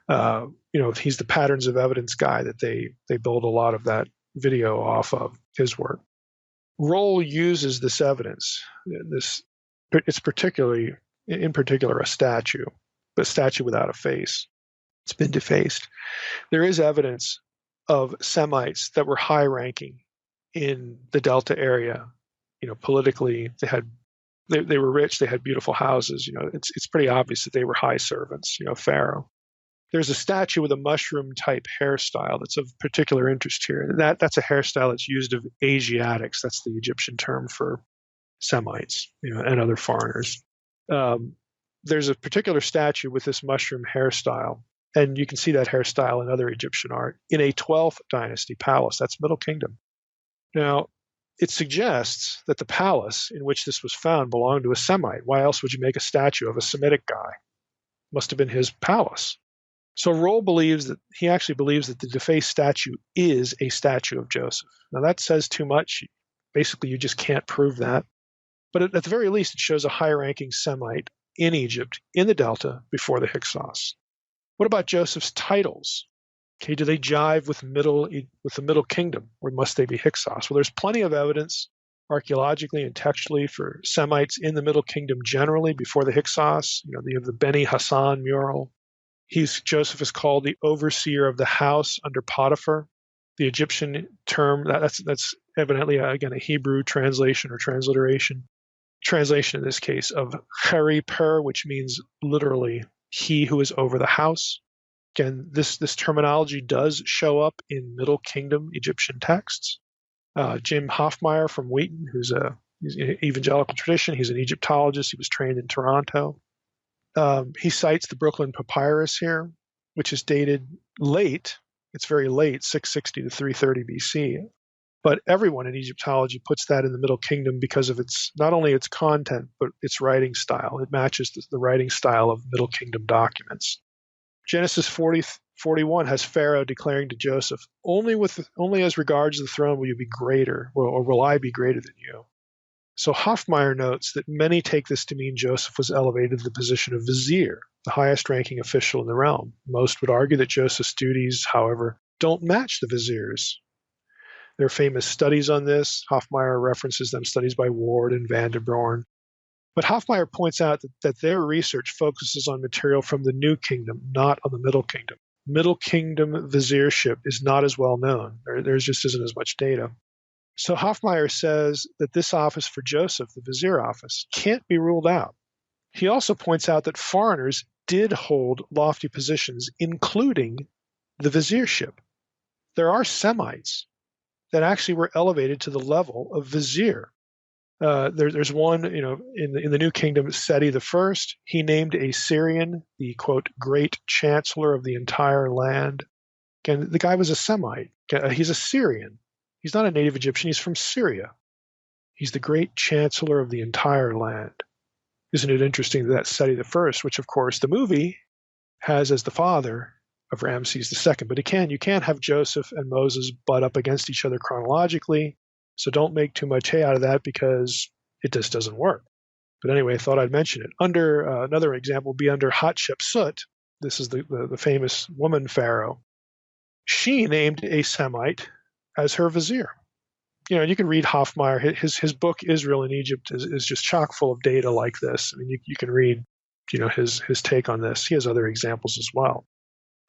He's the patterns of evidence guy that they build a lot of that video off of, his work. Roll uses this evidence. It's in particular a statue, but a statue without a face. It's been defaced. There is evidence of Semites that were high-ranking in the Delta area. Politically, they were rich. They had beautiful houses. It's pretty obvious that they were high servants. Pharaoh. There's a statue with a mushroom-type hairstyle that's of particular interest here. That's a hairstyle that's used of Asiatics. That's the Egyptian term for Semites, and other foreigners. There's a particular statue with this mushroom hairstyle, and you can see that hairstyle in other Egyptian art in a 12th dynasty palace. That's Middle Kingdom. Now, it suggests that the palace in which this was found belonged to a Semite. Why else would you make a statue of a Semitic guy? Must have been his palace. So Roll believes that the defaced statue is a statue of Joseph. Now that says too much. Basically, you just can't prove that. But at the very least, it shows a high-ranking Semite in Egypt, in the Delta, before the Hyksos. What about Joseph's titles? Okay, do they jive with the Middle Kingdom, or must they be Hyksos? Well, there's plenty of evidence archaeologically and textually for Semites in the Middle Kingdom generally before the Hyksos. You have the Beni Hassan mural. Joseph is called the overseer of the house under Potiphar. The Egyptian term, that's evidently, again, a Hebrew translation or transliteration. Translation in this case of Cheri Per, which means literally he who is over the house. Again, this terminology does show up in Middle Kingdom Egyptian texts. Jim Hoffmeyer from Wheaton, he's an evangelical tradition. He's an Egyptologist. He was trained in Toronto. He cites the Brooklyn Papyrus here, which is dated late. It's very late, 660 to 330 BC. But everyone in Egyptology puts that in the Middle Kingdom because of not only its content, but its writing style. It matches the writing style of Middle Kingdom documents. Genesis 41 has Pharaoh declaring to Joseph, only as regards the throne will you be greater, or will I be greater than you. So Hoffmeyer notes that many take this to mean Joseph was elevated to the position of vizier, the highest ranking official in the realm. Most would argue that Joseph's duties, however, don't match the vizier's. There are famous studies on this. Hoffmeyer references them, studies by Ward and Van der Born. But Hoffmeyer points out that their research focuses on material from the New Kingdom, not on the Middle Kingdom. Middle Kingdom viziership is not as well known. There just isn't as much data. So Hoffmeyer says that this office for Joseph, the vizier office, can't be ruled out. He also points out that foreigners did hold lofty positions, including the viziership. There are Semites that actually were elevated to the level of vizier. There's one, in the New Kingdom, Seti I. He named a Syrian the, quote, great chancellor of the entire land. Again, the guy was a Semite. He's a Syrian. He's not a native Egyptian. He's from Syria. He's the great chancellor of the entire land. Isn't it interesting that Seti I, which, of course, the movie has as the father of Ramses II. But you can't have Joseph and Moses butt up against each other chronologically. So don't make too much hay out of that because it just doesn't work. But anyway, I thought I'd mention it. Another example would be under Hatshepsut. This is the famous woman pharaoh. She named a Semite as her vizier. You can read Hoffmeyer. His book Israel in Egypt is just chock full of data like this. I mean, you can read his take on this. He has other examples as well.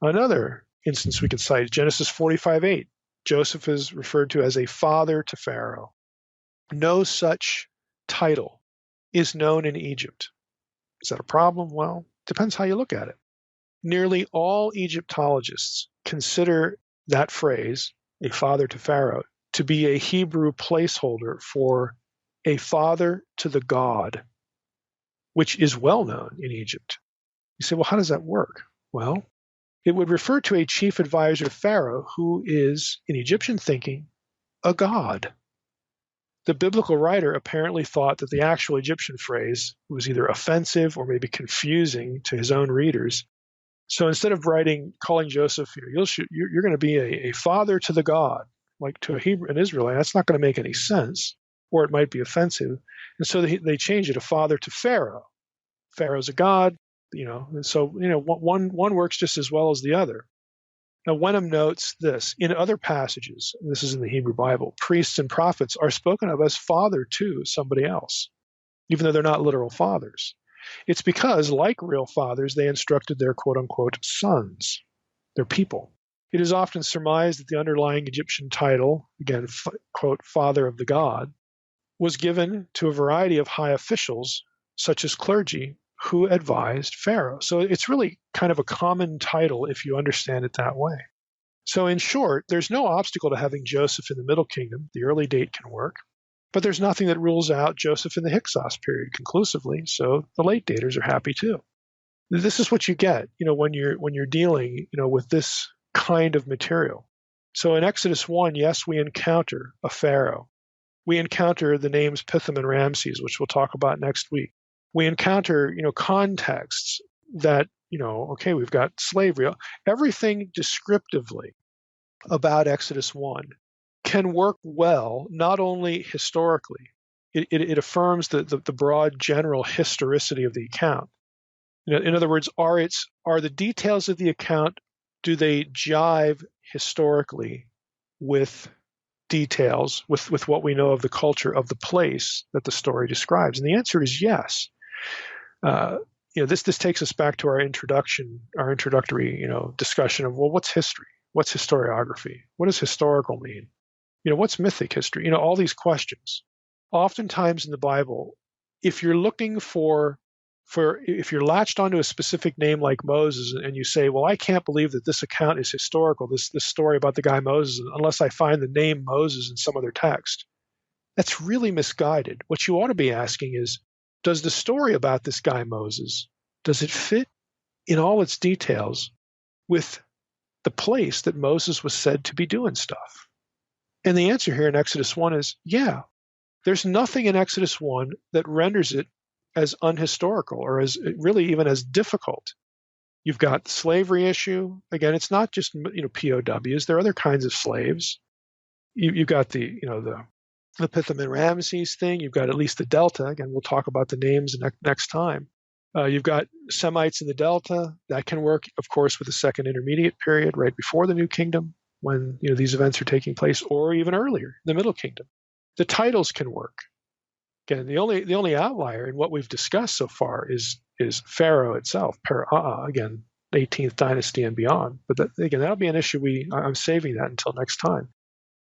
Another instance we could cite, Genesis 45:8. Joseph is referred to as a father to Pharaoh. No such title is known in Egypt. Is that a problem? Well, depends how you look at it. Nearly all Egyptologists consider that phrase, a father to Pharaoh, to be a Hebrew placeholder for a father to the god, which is well known in Egypt. You say, well, how does that work? Well, it would refer to a chief advisor to Pharaoh who is, in Egyptian thinking, a god. The biblical writer apparently thought that the actual Egyptian phrase was either offensive or maybe confusing to his own readers. So instead of calling Joseph, you're going to be a father to the god, like to an Israelite, that's not going to make any sense, or it might be offensive. And so they change it, a father to Pharaoh. Pharaoh's a god. So one works just as well as the other. Now, Wenham notes this in other passages. This is in the Hebrew Bible. Priests and prophets are spoken of as father to somebody else, even though they're not literal fathers. It's because, like real fathers, they instructed their quote-unquote sons, their people. It is often surmised that the underlying Egyptian title, again, quote, father of the god, was given to a variety of high officials, such as clergy, who advised Pharaoh. So it's really kind of a common title if you understand it that way. So in short, there's no obstacle to having Joseph in the Middle Kingdom. The early date can work. But there's nothing that rules out Joseph in the Hyksos period conclusively, so the late daters are happy too. This is what you get, when you're dealing, with this kind of material. So in Exodus 1, yes, we encounter a Pharaoh. We encounter the names Pithom and Ramses, which we'll talk about next week. We encounter, contexts that, okay, we've got slavery. Everything descriptively about Exodus 1 can work well, not only historically. It affirms the broad general historicity of the account. In other words, are the details of the account, do they jive historically with details, with what we know of the culture of the place that the story describes? And the answer is yes. This takes us back to our introductory, discussion of, well, what's history? What's historiography? What does historical mean? What's mythic history? All these questions. Oftentimes in the Bible, if you're looking if you're latched onto a specific name like Moses and you say, well, I can't believe that this account is historical, this story about the guy Moses, unless I find the name Moses in some other text, that's really misguided. What you ought to be asking is, does the story about this guy Moses, does it fit in all its details with the place that Moses was said to be doing stuff? And the answer here in Exodus 1 is, yeah. There's nothing in Exodus 1 that renders it as unhistorical or as really even as difficult. You've got the slavery issue. Again, it's not just POWs. There are other kinds of slaves. You've got the Pithom and Ramses thing. You've got at least the Delta. Again, we'll talk about the names next time. You've got Semites in the Delta. That can work, of course, with the second intermediate period right before the New Kingdom, when these events are taking place, or even earlier, the Middle Kingdom. The titles can work. Again, the only outlier in what we've discussed so far is Pharaoh itself, again, 18th dynasty and beyond. But that'll be an issue I'm saving that until next time.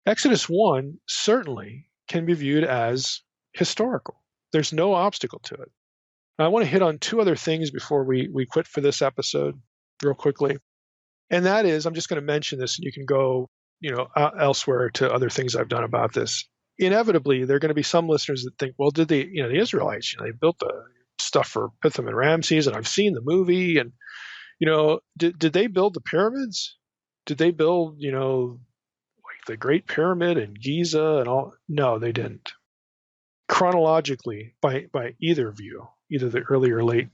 Exodus 1 certainly can be viewed as historical. There's no obstacle to it. Now, I want to hit on two other things before we quit for this episode real quickly. And that is, I'm just going to mention this, and you can go, elsewhere to other things I've done about this. Inevitably, there are going to be some listeners that think, well, did the Israelites, they built the stuff for Pithom and Ramses, and I've seen the movie, and, did they build the pyramids? Did they build, like the Great Pyramid and Giza and all? No, they didn't. Chronologically, by either view, either the early or late,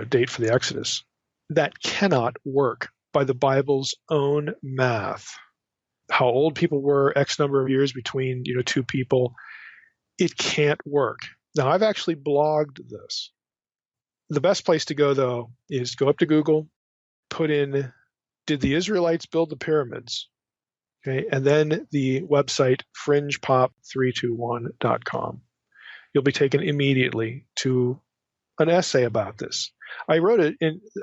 date for the Exodus, that cannot work by the Bible's own math. How old people were, X number of years between, two people, it can't work. Now, I've actually blogged this. The best place to go, though, is go up to Google, put in, did the build the pyramids? Okay, and then the website fringepop321.com. You'll be taken immediately to an essay about this. I wrote it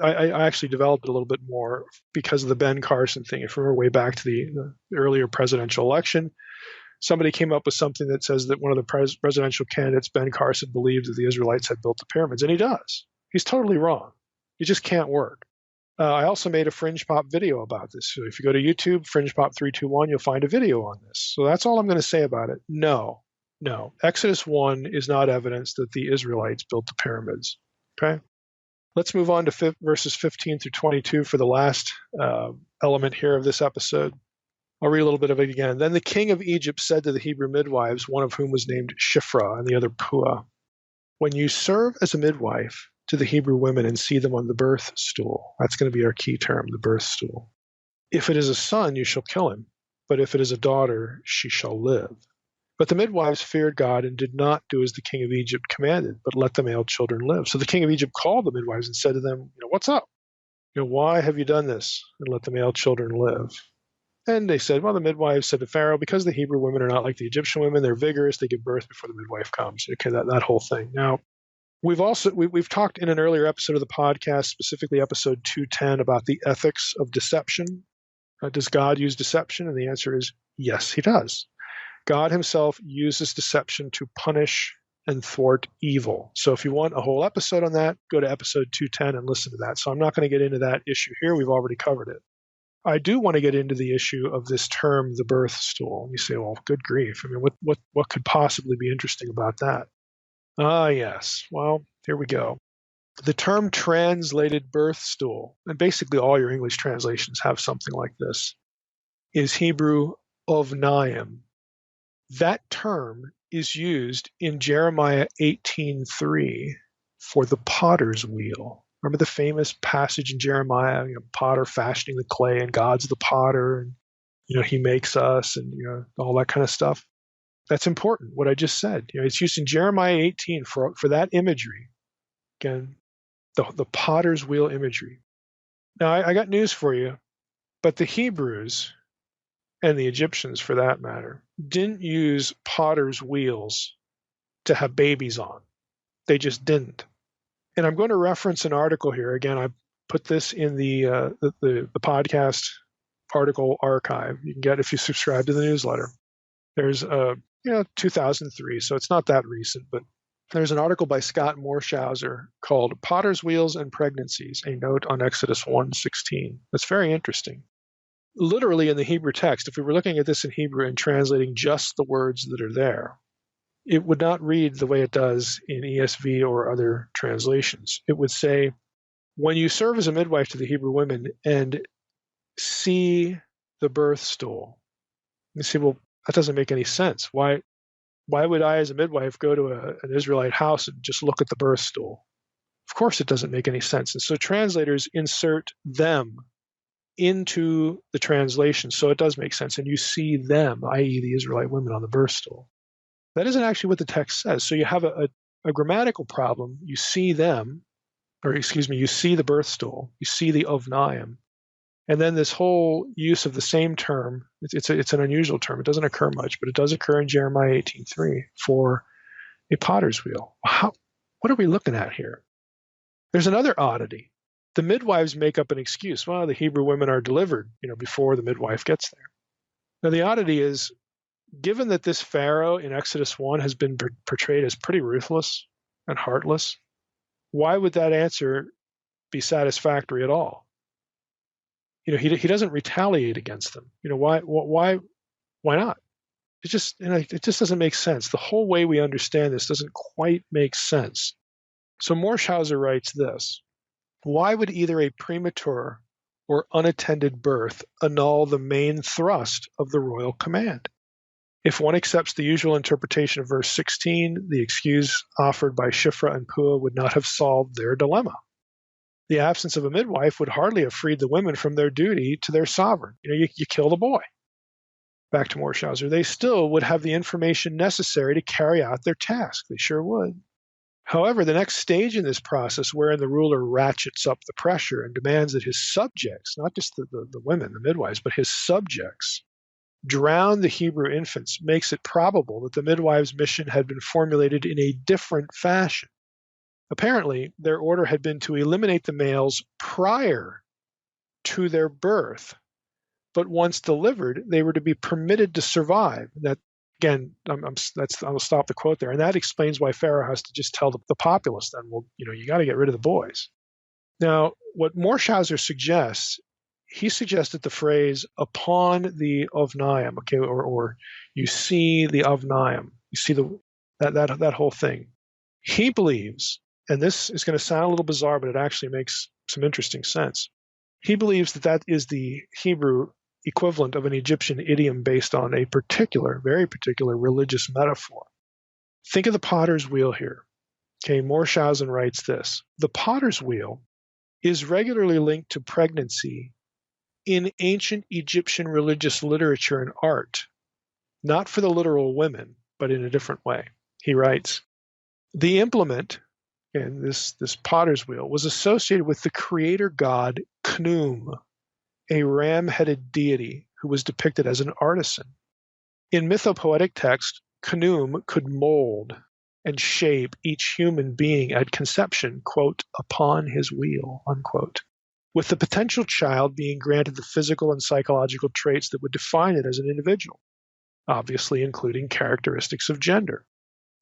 I actually developed it a little bit more because of the Ben Carson thing. If we remember way back to the earlier presidential election, somebody came up with something that says that one of the presidential candidates, Ben Carson, believed that the Israelites had built the pyramids, and he does. He's totally wrong. It just can't work. I also made a Fringe Pop video about this. So if you go to YouTube, Fringe Pop 321, you'll find a video on this. So that's all I'm going to say about it. No. Exodus 1 is not evidence that the Israelites built the pyramids. Okay? Let's move on to verses 15 through 22 for the last element here of this episode. I'll read a little bit of it again. Then the king of Egypt said to the Hebrew midwives, one of whom was named Shiphrah and the other Puah, when you serve as a midwife to the Hebrew women and see them on the birth stool, that's going to be our key term, the birth stool. If it is a son, you shall kill him, but if it is a daughter, she shall live. But the midwives feared God and did not do as the king of Egypt commanded, but let the male children live. So the king of Egypt called the midwives and said to them, what's up? Why have you done this and let the male children live? And they said, well, the midwives said to Pharaoh, because the Hebrew women are not like the Egyptian women, they're vigorous, they give birth before the midwife comes. Okay, that whole thing. Now, we've talked in an earlier episode of the podcast, specifically episode 210, about the ethics of deception. Does God use deception? And the answer is yes, he does. God himself uses deception to punish and thwart evil. So if you want a whole episode on that, go to episode 210 and listen to that. So I'm not going to get into that issue here. We've already covered it. I do want to get into the issue of this term, the birth stool. You say, well, good grief. I mean, what could possibly be interesting about that? Yes. Well, here we go. The term translated birth stool, and basically all your English translations have something like this, is Hebrew ovnaim. That term is used in Jeremiah 18:3 for the potter's wheel. Remember the famous passage in Jeremiah, potter fashioning the clay and God's the potter, and he makes us, and all that kind of stuff. That's important, what I just said. It's used in Jeremiah 18 for that imagery. Again, the potter's wheel imagery. Now, I got news for you, but the Hebrews, and the Egyptians for that matter, didn't use potter's wheels to have babies on. They just didn't. And I'm going to reference an article here. Again, I put this in the podcast article archive. You can get if you subscribe to the newsletter. There's 2003, so it's not that recent, but there's an article by Scott Morshauser called Potter's Wheels and Pregnancies, a note on Exodus 1:16. That's very interesting. Literally in the Hebrew text, if we were looking at this in Hebrew and translating just the words that are there, it would not read the way it does in ESV or other translations. It would say, when you serve as a midwife to the Hebrew women and see the birth stool. You say, well, that doesn't make any sense. Why would I as a midwife go to an Israelite house and just look at the birth stool? Of course it doesn't make any sense. And so translators insert them into the translation, so it does make sense. And you see them, i.e. the Israelite women, on the birth stool. That isn't actually what the text says. So you have a grammatical problem. You see them, you see the birth stool. You see the ovnaim. And then this whole use of the same term, it's an unusual term. It doesn't occur much, but it does occur in Jeremiah 18:3 for a potter's wheel. What are we looking at here? There's another oddity. The midwives make up an excuse. Well, the Hebrew women are delivered, before the midwife gets there. Now, the oddity is, given that this Pharaoh in Exodus 1 has been portrayed as pretty ruthless and heartless, why would that answer be satisfactory at all? He doesn't retaliate against them. Why not? It just doesn't make sense. The whole way we understand this doesn't quite make sense. So Morshauser writes this: why would either a premature or unattended birth annul the main thrust of the royal command? If one accepts the usual interpretation of verse 16, the excuse offered by Shiphrah and Puah would not have solved their dilemma. The absence of a midwife would hardly have freed the women from their duty to their sovereign. You kill the boy. Back to Morshauser. They still would have the information necessary to carry out their task. They sure would. However, the next stage in this process, wherein the ruler ratchets up the pressure and demands that his subjects, not just the women, the midwives, but his subjects, drown the Hebrew infants, makes it probable that the midwives' mission had been formulated in a different fashion. Apparently, their order had been to eliminate the males prior to their birth, but once delivered, they were to be permitted to survive. That, again, I'll stop the quote there, and that explains why Pharaoh has to just tell the populace then, well, you got to get rid of the boys. Now, what Morshauser suggests, he suggested the phrase "upon the ovnaim," okay, or you see the ovnaim, you see that whole thing. He believes, and this is going to sound a little bizarre, but it actually makes some interesting sense. He believes that is the Hebrew equivalent of an Egyptian idiom based on a very particular religious metaphor. Think of the potter's wheel here. Okay, Morshausen writes this: the potter's wheel is regularly linked to pregnancy in ancient Egyptian religious literature and art, not for the literal women, but in a different way. He writes, the implement, and this potter's wheel, was associated with the creator god Khnum, a ram-headed deity who was depicted as an artisan. In mythopoetic text, Khnum could mold and shape each human being at conception, quote, upon his wheel, unquote, with the potential child being granted the physical and psychological traits that would define it as an individual, obviously including characteristics of gender.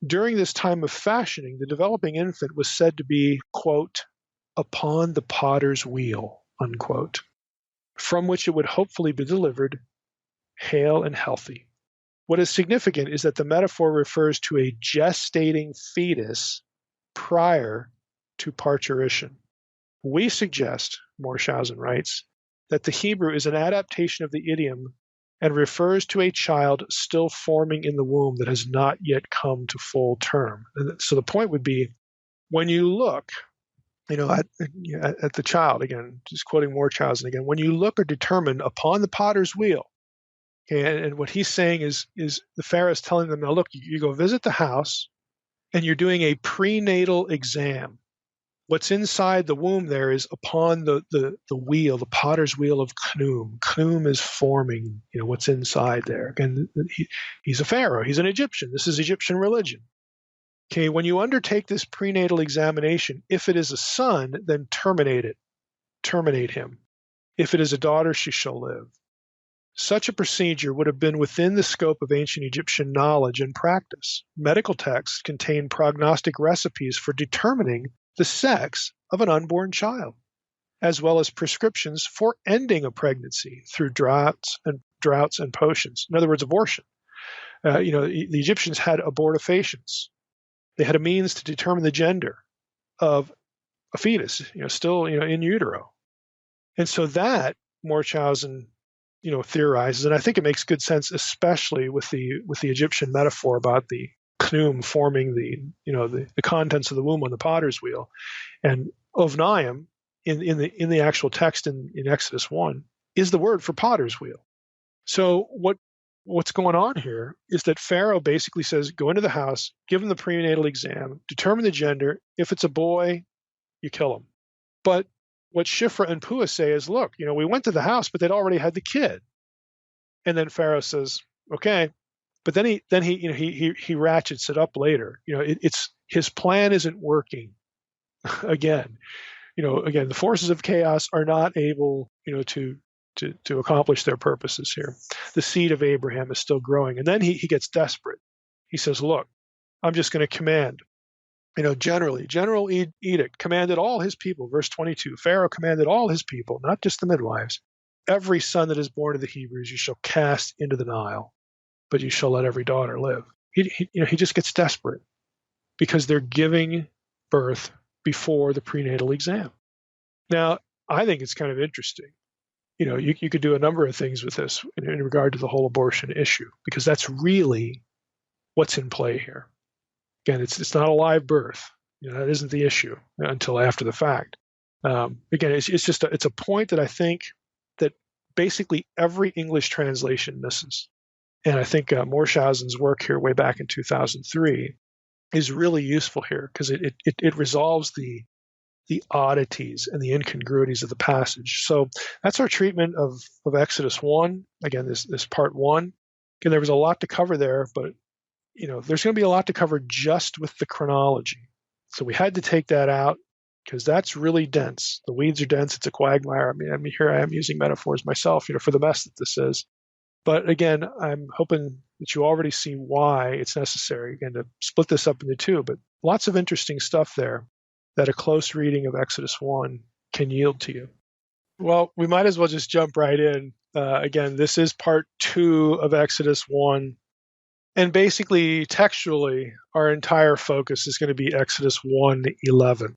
During this time of fashioning, the developing infant was said to be, quote, upon the potter's wheel, unquote, from which it would hopefully be delivered hale and healthy. What is significant is that the metaphor refers to a gestating fetus prior to parturition. We suggest, Morshausen writes, that the Hebrew is an adaptation of the idiom and refers to a child still forming in the womb that has not yet come to full term. And so the point would be, when you look, at the child, again, just quoting Morshausen again, when you look or determine upon the potter's wheel, okay, and what he's saying is the Pharaoh is telling them, now look, you go visit the house, and you're doing a prenatal exam. What's inside the womb there is upon the wheel, the potter's wheel of Khnum. Khnum is forming, what's inside there. Again, he's a pharaoh. He's an Egyptian. This is Egyptian religion. Okay, when you undertake this prenatal examination, if it is a son, then terminate it. Terminate him. If it is a daughter, she shall live. Such a procedure would have been within the scope of ancient Egyptian knowledge and practice. Medical texts contain prognostic recipes for determining the sex of an unborn child, as well as prescriptions for ending a pregnancy through droughts and potions. In other words, abortion. The Egyptians had abortifacients. They had a means to determine the gender of a fetus, still, in utero. And so that Morshausen, theorizes, and I think it makes good sense, especially with the Egyptian metaphor about the Khnum forming the contents of the womb on the potter's wheel, and ovnaim in the actual text in Exodus 1 is the word for potter's wheel. So what's going on here is that Pharaoh basically says, go into the house, give him the prenatal exam, determine the gender. If it's a boy, you kill him. But what Shifra and Puah say is, look, we went to the house, but they'd already had the kid. And then Pharaoh says, okay. But then he ratchets it up later. It's his plan isn't working. Again, the forces of chaos are not able, to accomplish their purposes here. The seed of Abraham is still growing. And then he gets desperate. He says, look, I'm just going to command. General edict commanded all his people. Verse 22, Pharaoh commanded all his people, not just the midwives. Every son that is born to the Hebrews you shall cast into the Nile, but you shall let every daughter live. He just gets desperate because they're giving birth before the prenatal exam. Now, I think it's kind of interesting. You could do a number of things with this in regard to the whole abortion issue, because that's really what's in play here. Again, it's not a live birth. That isn't the issue until after the fact. Again, it's a point that I think that basically every English translation misses. And I think Morshausen's work here way back in 2003 is really useful here, because it resolves the oddities and the incongruities of the passage. So that's our treatment of Exodus 1. Again, this part 1. Again, there was a lot to cover there, but there's going to be a lot to cover just with the chronology. So we had to take that out because that's really dense. The weeds are dense. It's a quagmire. I mean, here I am using metaphors myself, for the mess that this is. But again, I'm hoping that you already see why it's necessary, again, to split this up into two. But lots of interesting stuff there that a close reading of Exodus 1 can yield to you. Well, we might as well just jump right in. Again, this is part 2 of Exodus 1. And basically, textually, our entire focus is going to be Exodus 1:11.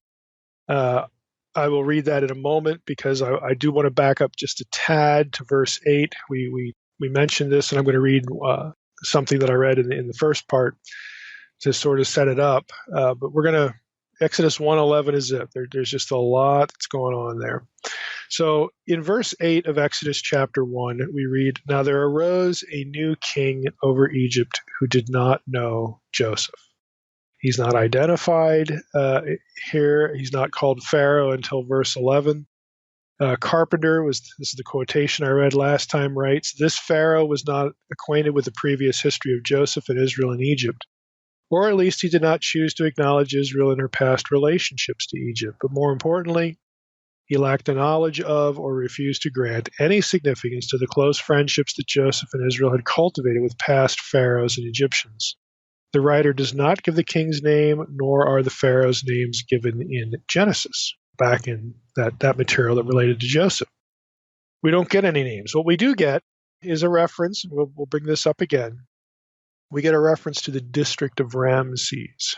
I will read that in a moment because I do want to back up just a tad to verse 8. We mentioned this, and I'm going to read something that I read in the first part to sort of set it up. But we're going to Exodus 1:11 is it. There's just a lot that's going on there. So in verse 8 of Exodus chapter 1, we read, "Now there arose a new king over Egypt who did not know Joseph." He's not identified here. He's not called Pharaoh until verse 11. Carpenter this is the quotation I read last time, writes, "This Pharaoh was not acquainted with the previous history of Joseph and Israel in Egypt, or at least he did not choose to acknowledge Israel in her past relationships to Egypt. But more importantly, he lacked the knowledge of or refused to grant any significance to the close friendships that Joseph and Israel had cultivated with past pharaohs and Egyptians. The writer does not give the king's name, nor are the pharaoh's names given in Genesis, back in that material that related to Joseph. We don't get any names. What we do get is a reference, and we'll bring this up again. We get a reference to the district of Ramses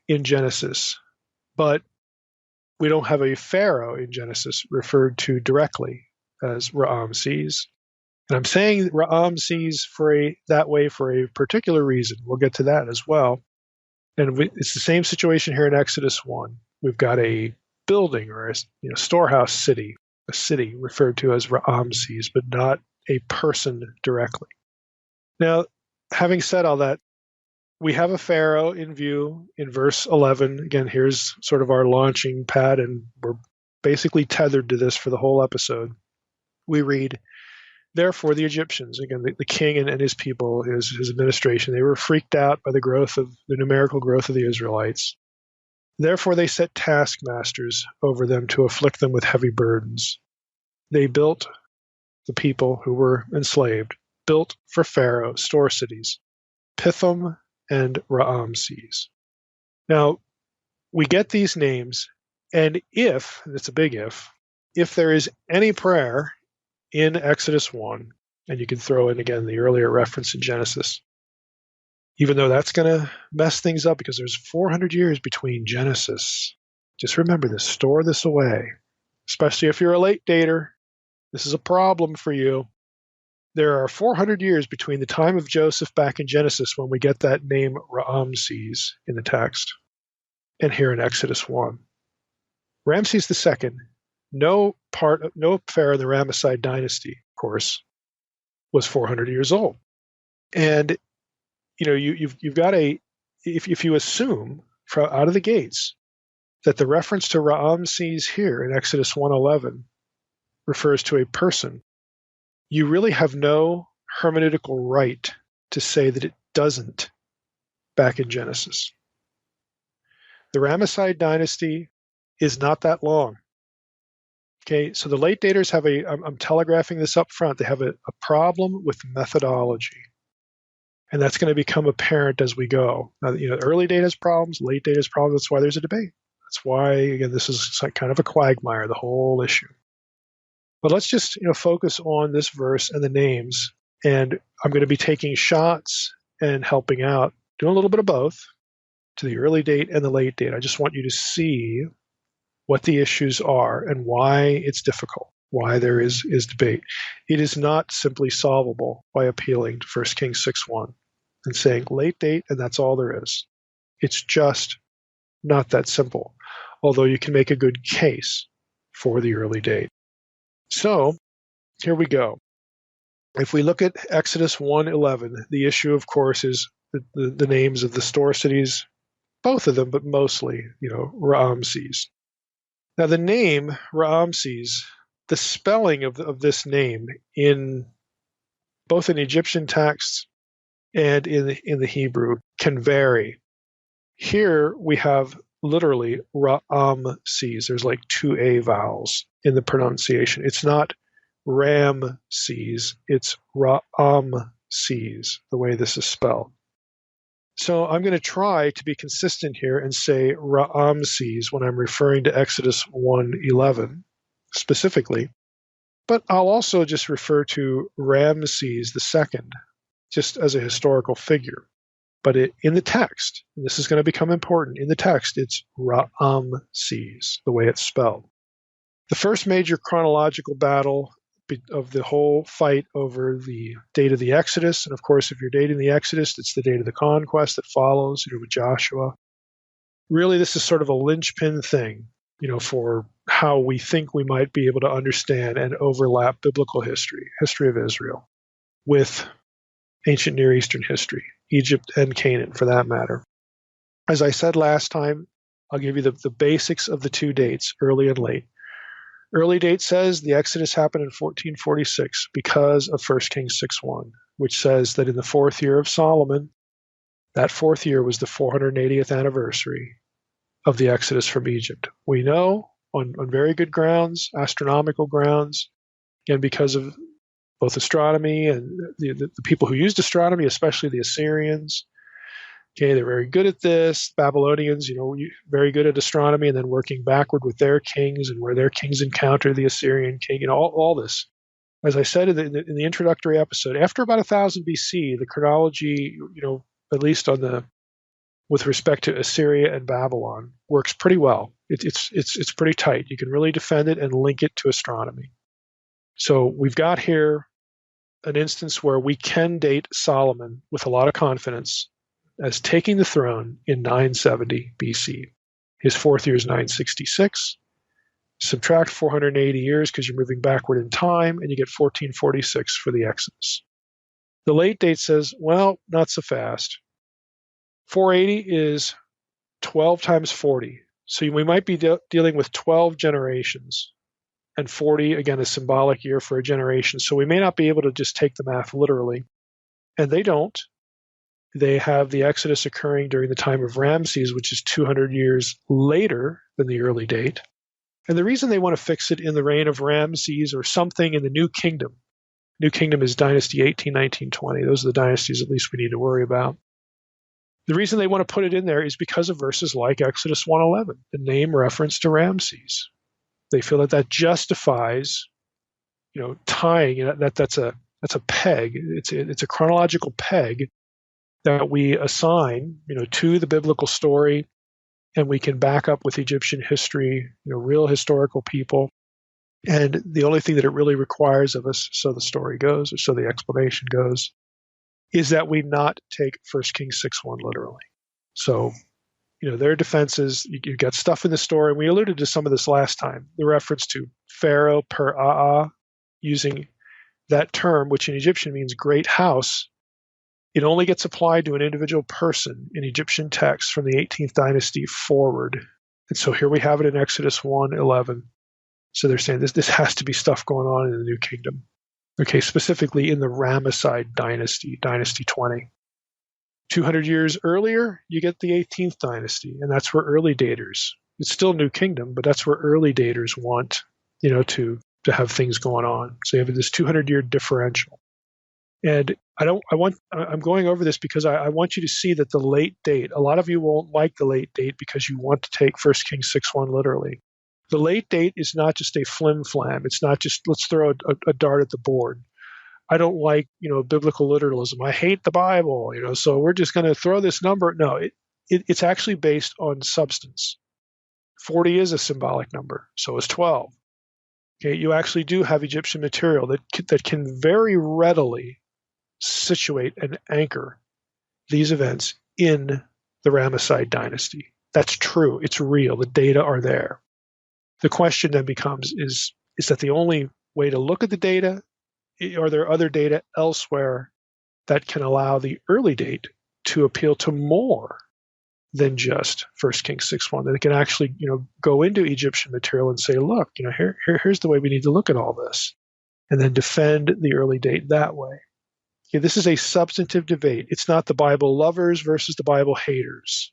in Genesis, but we don't have a pharaoh in Genesis referred to directly as Ramses. And I'm saying Ramses that way for a particular reason. We'll get to that as well. And it's the same situation here in Exodus 1. We've got a building or a storehouse city, a city referred to as Ramses, but not a person directly. Now, having said all that, we have a pharaoh in view in verse 11. Again, here's sort of our launching pad, and we're basically tethered to this for the whole episode. We read, "Therefore the Egyptians," again, the king and his people, his administration, they were freaked out by the numerical growth of the Israelites. "Therefore they set taskmasters over them to afflict them with heavy burdens. They built," the people who were enslaved, "built for Pharaoh store cities, Pithom and Ramses." Now, we get these names, and it's a big if there is any prayer in Exodus 1, and you can throw in again the earlier reference in Genesis, even though that's going to mess things up because there's 400 years between Genesis. Just remember this, store this away, especially if you're a late dater. This is a problem for you. There are 400 years between the time of Joseph back in Genesis when we get that name Ramses in the text and here in Exodus 1. Ramses II, no pharaoh in the Ramesside dynasty, of course, was 400 years old. And you've got if you assume out of the gates that the reference to Ramses here in Exodus 1:11 refers to a person, you really have no hermeneutical right to say that it doesn't back in Genesis. The Ramesside dynasty is not that long. Okay, so the late daters have I'm telegraphing this up front, they have a problem with methodology. And that's going to become apparent as we go. Now, early date has problems, late date has problems. That's why there's a debate. That's why, again, this is kind of a quagmire, the whole issue. But let's just focus on this verse and the names. And I'm going to be taking shots and helping out, doing a little bit of both, to the early date and the late date. I just want you to see what the issues are and why it's difficult, why there is debate. It is not simply solvable by appealing to 1 Kings 6:1 and saying late date and that's all there is. It's just not that simple, although you can make a good case for the early date. So here we go. If we look at Exodus 1:11, the issue, of course, is the names of the store cities, both of them, but mostly, Ramses. Now, the name Ramses, the spelling of this name in both in Egyptian texts and in the Hebrew can vary. Here we have literally Ramses. There's like two A vowels in the pronunciation. It's not Ramses, it's Ramses, the way this is spelled. So I'm going to try to be consistent here and say Ramses when I'm referring to Exodus 1:11 specifically, but I'll also just refer to Ramses II just as a historical figure. But in the text, and this is going to become important, in the text it's Ramses, the way it's spelled. The first major chronological battle of the whole fight over the date of the Exodus, and of course if you're dating the Exodus, it's the date of the conquest that follows, with Joshua. really this is sort of a linchpin thing, for how we think we might be able to understand and overlap biblical history of Israel, with ancient Near Eastern history, Egypt and Canaan for that matter. As I said last time, I'll give you the basics of the two dates, early and late. Early date says the Exodus happened in 1446 because of 1 Kings 6:1, which says that in the fourth year of Solomon, that fourth year was the 480th anniversary of the Exodus from Egypt. We know on very good grounds, astronomical grounds, and because of both astronomy and the people who used astronomy, especially the Assyrians. Okay, they're very good at this. Babylonians, very good at astronomy, and then working backward with their kings and where their kings encounter the Assyrian king, all this. As I said in the introductory episode, after about 1000 BC, the chronology, at least with respect to Assyria and Babylon, works pretty well. It's pretty tight. You can really defend it and link it to astronomy. So we've got here an instance where we can date Solomon with a lot of confidence as taking the throne in 970 BC. His fourth year is 966. Subtract 480 years because you're moving backward in time, and you get 1446 for the Exodus. The late date says, well, not so fast. 480 is 12 times 40. So we might be dealing with 12 generations. And 40, again, a symbolic year for a generation. So we may not be able to just take the math literally. And they don't. They have the Exodus occurring during the time of Ramses, which is 200 years later than the early date. And the reason they want to fix it in the reign of Ramses or something in the New Kingdom. New Kingdom is Dynasty 18, 19, 20. Those are the dynasties at least we need to worry about. The reason they want to put it in there is because of verses like Exodus 1:11, the name reference to Ramses. They feel that justifies, tying. That's a peg. It's a chronological peg that we assign, to the biblical story, and we can back up with Egyptian history, real historical people. And the only thing that it really requires of us, so the story goes, or so the explanation goes, is that we not take 1 Kings 6:1 literally. So, their defenses, you've got stuff in the story. We alluded to some of this last time, the reference to Pharaoh per Aa, using that term, which in Egyptian means great house. It only gets applied to an individual person in Egyptian texts from the 18th dynasty forward. And so here we have it in Exodus 1:11. So they're saying this has to be stuff going on in the New Kingdom. Okay, specifically in the Ramesside dynasty, Dynasty 20. 200 years earlier, you get the 18th dynasty, and that's where early daters, it's still New Kingdom, but that's where early daters want, to have things going on. So you have this 200-year differential. And I'm going over this because I want you to see that the late date, a lot of you won't like the late date because you want to take 1 Kings 6:1 literally. The late date is not just a flim-flam. It's not just let's throw a dart at the board. I don't like, biblical literalism. I hate the Bible, so we're just going to throw this number. No, it's actually based on substance. 40 is a symbolic number. So is 12. Okay, you actually do have Egyptian material that can very readily situate and anchor these events in the Ramesside dynasty. That's true. It's real. The data are there. The question then becomes, is that the only way to look at the data? Are there other data elsewhere that can allow the early date to appeal to more than just 1 Kings 6:1? That it can actually, go into Egyptian material and say, look, here's the way we need to look at all this, and then defend the early date that way. Okay, this is a substantive debate. It's not the Bible lovers versus the Bible haters.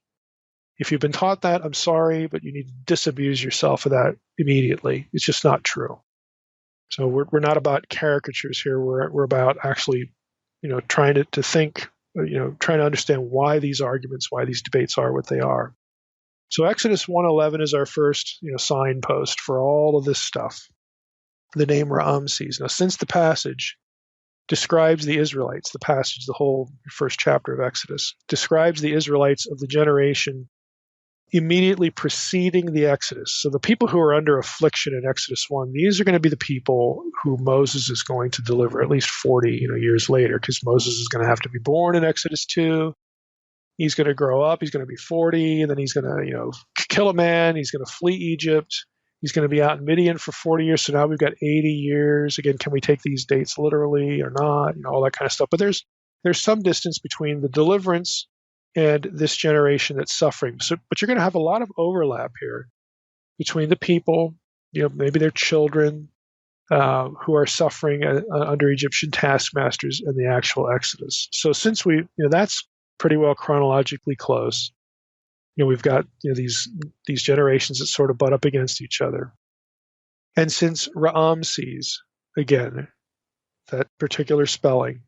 If you've been taught that, I'm sorry, but you need to disabuse yourself of that immediately. It's just not true. So we're not about caricatures here. We're about actually, trying to think, trying to understand why these arguments, why these debates are what they are. So Exodus 1:11 is our first, signpost for all of this stuff. The name Ramses. Now, since the passage describes the Israelites, the whole first chapter of Exodus, describes the Israelites of the generation immediately preceding the Exodus. So the people who are under affliction in Exodus 1, these are going to be the people who Moses is going to deliver at least 40 years later, because Moses is going to have to be born in Exodus 2. He's going to grow up. He's going to be 40, and then he's going to, kill a man. He's going to flee Egypt. He's going to be out in Midian for 40 years. So now we've got 80 years. Again, can we take these dates literally or not? All that kind of stuff. But there's some distance between the deliverance and this generation that's suffering. But you're going to have a lot of overlap here between the people, maybe their children who are suffering under Egyptian taskmasters and the actual Exodus. So since that's pretty well chronologically close. We've got these generations that sort of butt up against each other. And since Ramses, again, that particular spelling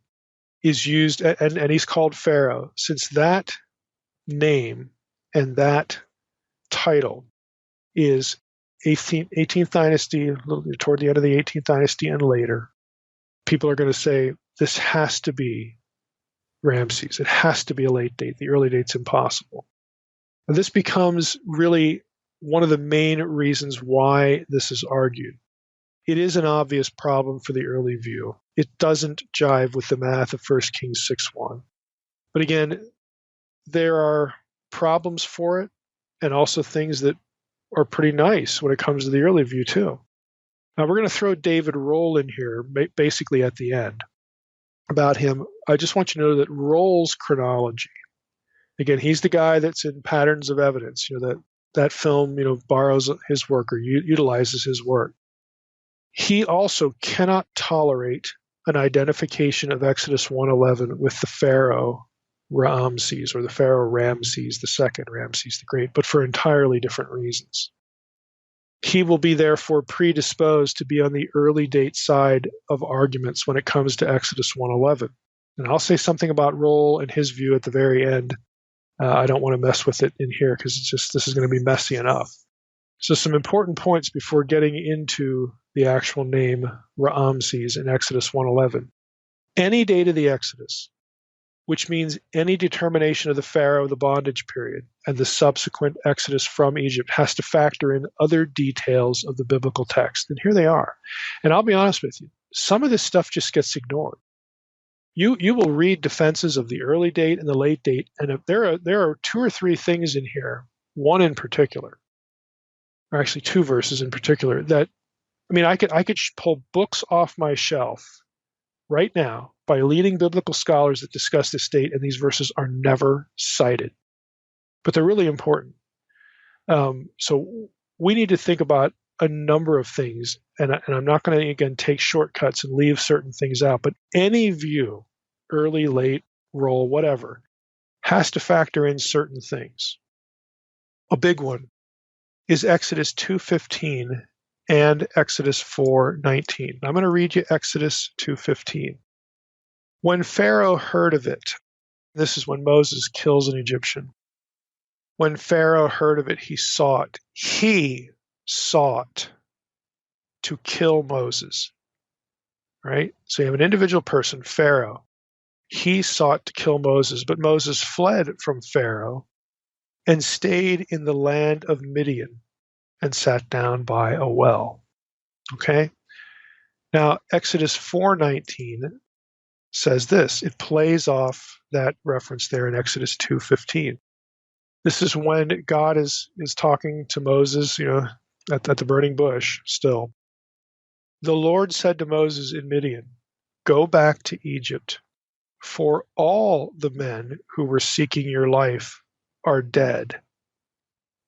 is used, and he's called Pharaoh, since that name and that title is 18th dynasty, toward the end of the 18th dynasty and later, people are going to say this has to be Ramses. It has to be a late date. The early date's impossible. And this becomes really one of the main reasons why this is argued. It is an obvious problem for the early view. It doesn't jive with the math of 1 Kings 6:1. But again, there are problems for it and also things that are pretty nice when it comes to the early view too. Now we're going to throw David Roll in here basically at the end. About him, I just want you to know that Roll's chronology, again, he's the guy that's in Patterns of Evidence, that film, borrows his work or utilizes his work. He also cannot tolerate an identification of Exodus 1:11 with the Pharaoh Ramses or the Pharaoh Ramses II, Ramses the Great, but for entirely different reasons. He will be therefore predisposed to be on the early date side of arguments when it comes to Exodus 1:11. And I'll say something about Roll and his view at the very end. I don't want to mess with it in here because this is going to be messy enough. So some important points before getting into the actual name Ramses in Exodus 1:11. Any date of the Exodus, which means any determination of the Pharaoh, the bondage period, and the subsequent exodus from Egypt has to factor in other details of the biblical text. And here they are. And I'll be honest with you, some of this stuff just gets ignored. You will read defenses of the early date and the late date, and if there are two or three things in here, one in particular, or actually two verses in particular, that, I could pull books off my shelf right now by leading biblical scholars that discuss this date, and these verses are never cited. But they're really important. So we need to think about a number of things, and I'm not going to, again, take shortcuts and leave certain things out, but any view, early, late, Roll, whatever, has to factor in certain things. A big one is Exodus 2:15 and Exodus 4:19. I'm going to read you Exodus 2:15. When Pharaoh heard of it, this is when Moses kills an Egyptian. When Pharaoh heard of it, he sought to kill Moses. Right? So you have an individual person, Pharaoh. He sought to kill Moses, but Moses fled from Pharaoh and stayed in the land of Midian and sat down by a well. Okay? Now, Exodus 4:19 says this. It plays off that reference there in Exodus 2:15. This is when God is talking to Moses, at the burning bush still. The Lord said to Moses in Midian, "Go back to Egypt, for all the men who were seeking your life are dead."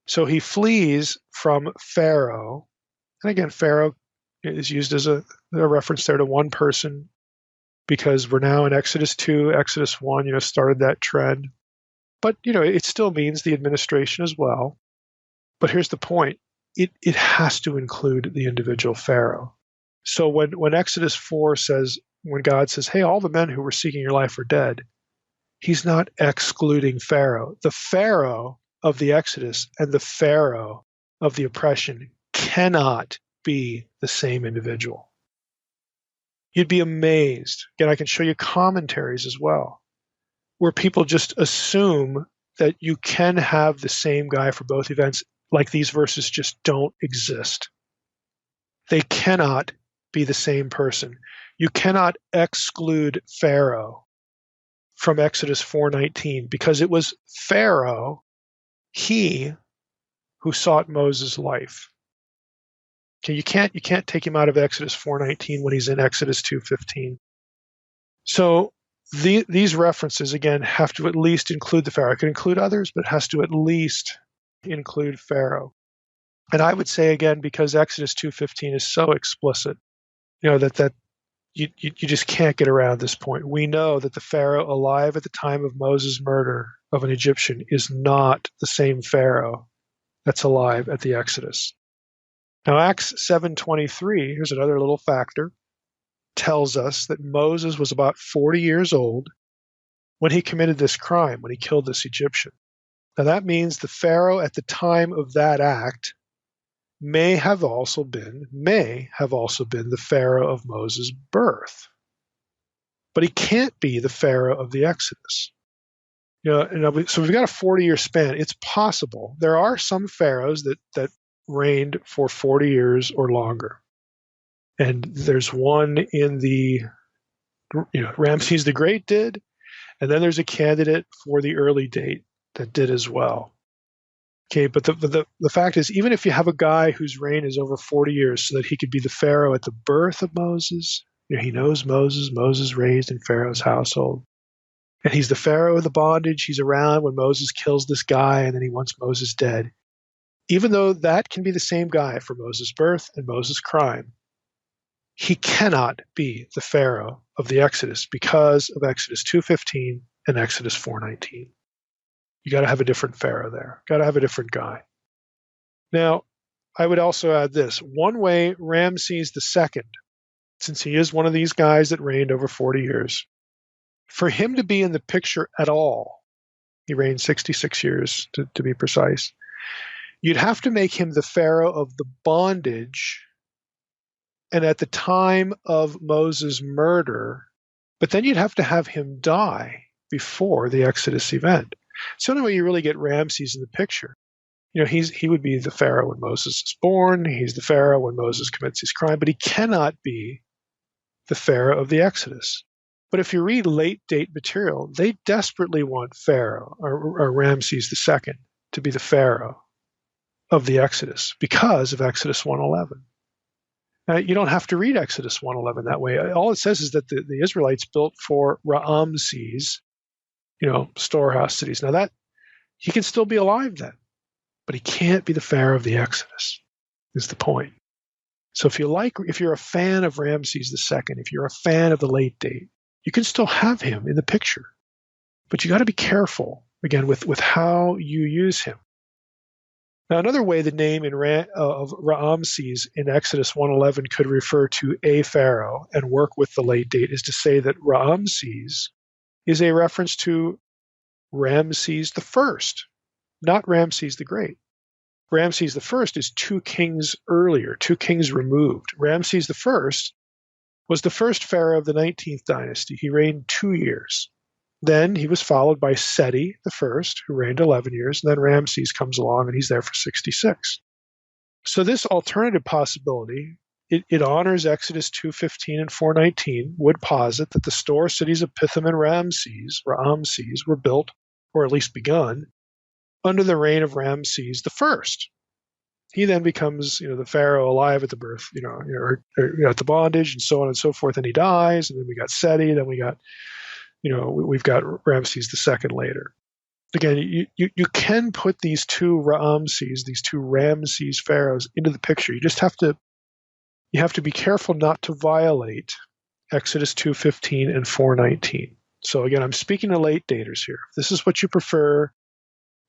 So he flees from Pharaoh. And again, Pharaoh is used as a reference there to one person because we're now in Exodus 2, Exodus 1, started that trend. But, it still means the administration as well. But here's the point. It has to include the individual Pharaoh. So when Exodus 4 says, when God says, hey, all the men who were seeking your life are dead, he's not excluding Pharaoh. The Pharaoh of the Exodus and the Pharaoh of the oppression cannot be the same individual. You'd be amazed. Again, I can show you commentaries as well, where people just assume that you can have the same guy for both events, like these verses just don't exist. They cannot be the same person. You cannot exclude Pharaoh from Exodus 4:19, because it was Pharaoh, he who sought Moses' life. Okay, you can't take him out of Exodus 4:19 when he's in Exodus 2:15. So these references, again, have to at least include the Pharaoh. It could include others, but it has to at least include Pharaoh. And I would say, again, because Exodus 2:15 is so explicit, that you just can't get around this point. We know that the Pharaoh alive at the time of Moses' murder of an Egyptian is not the same Pharaoh that's alive at the Exodus. Now, Acts 7:23, here's another little factor, tells us that Moses was about 40 years old when he committed this crime, when he killed this Egyptian. Now, that means the Pharaoh at the time of that act may have also been the Pharaoh of Moses' birth. But he can't be the Pharaoh of the Exodus. So we've got a 40-year span. It's possible. There are some pharaohs that reigned for 40 years or longer. And there's one in the, Ramses the Great did, and then there's a candidate for the early date that did as well. Okay, but the fact is, even if you have a guy whose reign is over 40 years so that he could be the Pharaoh at the birth of Moses, he knows Moses raised in Pharaoh's household, and he's the Pharaoh of the bondage, he's around when Moses kills this guy and then he wants Moses dead. Even though that can be the same guy for Moses' birth and Moses' crime, he cannot be the Pharaoh of the Exodus because of Exodus 2:15 and Exodus 4:19. You got to have a different Pharaoh there. Got to have a different guy. Now, I would also add this. One way Ramses II, since he is one of these guys that reigned over 40 years, for him to be in the picture at all, he reigned 66 years to be precise, you'd have to make him the Pharaoh of the bondage and at the time of Moses' murder, but then you'd have to have him die before the Exodus event. So the only way you really get Ramses in the picture, he would be the Pharaoh when Moses is born, he's the Pharaoh when Moses commits his crime, but he cannot be the Pharaoh of the Exodus. But if you read late date material, they desperately want Pharaoh or Ramses II to be the Pharaoh of the Exodus because of Exodus 1:11. Now, you don't have to read Exodus 1:11 that way. All it says is that the Israelites built for Ramses, storehouse cities. Now that he can still be alive then, but he can't be the Pharaoh of the Exodus, is the point. So if you're a fan of Ramses II, if you're a fan of the late date, you can still have him in the picture. But you got to be careful, again, with how you use him. Now, another way the name of Ramses in Exodus 1:11 could refer to a pharaoh and work with the late date is to say that Ramses is a reference to Ramses I, not Ramses the Great. Ramses I is 2 kings earlier, 2 kings removed. Ramses I was the first pharaoh of the 19th dynasty. He reigned 2 years. Then he was followed by Seti I, who reigned 11 years, and then Ramses comes along and he's there for 66. So this alternative possibility, it honors Exodus 2:15 and 4:19, would posit that the store cities of Pithom and Ramses were built, or at least begun, under the reign of Ramses I. He then becomes, the Pharaoh alive at the birth, or at the bondage, and so on and so forth, and he dies, and then we got Seti, then we got, we've got Ramses II later. Again, you can put these two Ramses pharaohs into the picture. You just have to be careful not to violate Exodus 2:15 and 4:19. So again, I'm speaking to late daters here. If this is what you prefer,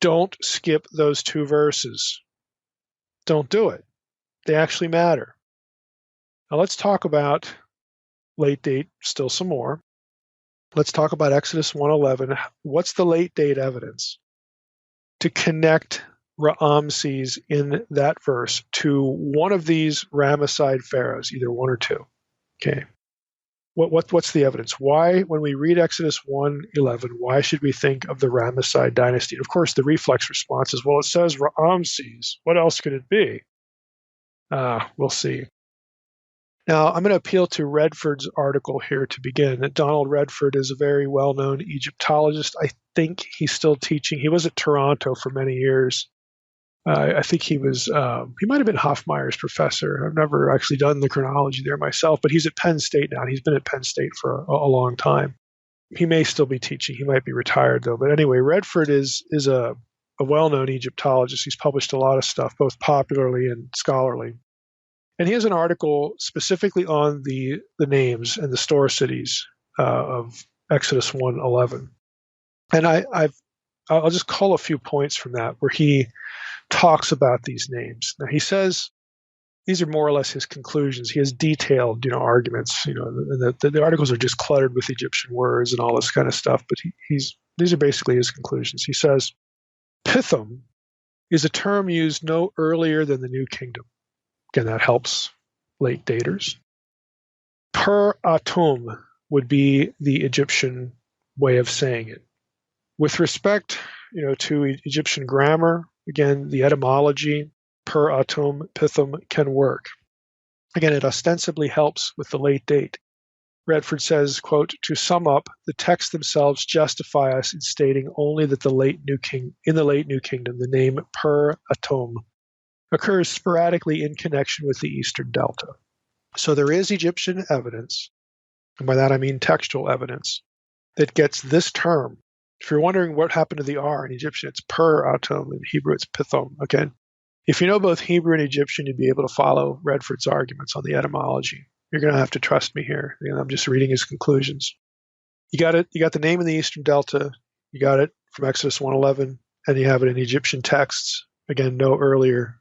don't skip those 2 verses. Don't do it. They actually matter. Now let's talk about late date still some more. Let's talk about Exodus 1:11. What's the late date evidence to connect Ramses in that verse to one of these Ramesside pharaohs, either one or 2? Okay. What's the evidence? Why, when we read Exodus 1:11, why should we think of the Ramesside dynasty? And of course, the reflex response is, well, it says Ramses. What else could it be? We'll see. Now, I'm going to appeal to Redford's article here to begin. Donald Redford is a very well-known Egyptologist. I think he's still teaching. He was at Toronto for many years. I think he might have been Hoffmeyer's professor. I've never actually done the chronology there myself, but he's at Penn State now. He's been at Penn State for a long time. He may still be teaching. He might be retired, though. But anyway, Redford is a well-known Egyptologist. He's published a lot of stuff, both popularly and scholarly. And he has an article specifically on the names and the store cities of Exodus 1:11. And I'll just call a few points from that where he talks about these names. Now, he says these are more or less his conclusions. He has detailed, arguments. The articles are just cluttered with Egyptian words and all this kind of stuff. But these are basically his conclusions. He says, Pithom is a term used no earlier than the New Kingdom. Again, that helps late daters. Per atum would be the Egyptian way of saying it. With respect, to Egyptian grammar, again, the etymology, per atum, pithom, can work. Again, it ostensibly helps with the late date. Redford says, quote, to sum up, the texts themselves justify us in stating only that in the late New Kingdom, the name per atum occurs sporadically in connection with the Eastern Delta. So there is Egyptian evidence, and by that I mean textual evidence, that gets this term. If you're wondering what happened to the R in Egyptian, it's per atum. In Hebrew, it's pithom. Okay? If you know both Hebrew and Egyptian, you'd be able to follow Redford's arguments on the etymology. You're going to have to trust me here. I'm just reading his conclusions. You got it. You got the name in the Eastern Delta. You got it from Exodus 1:11, and you have it in Egyptian texts, again, no earlier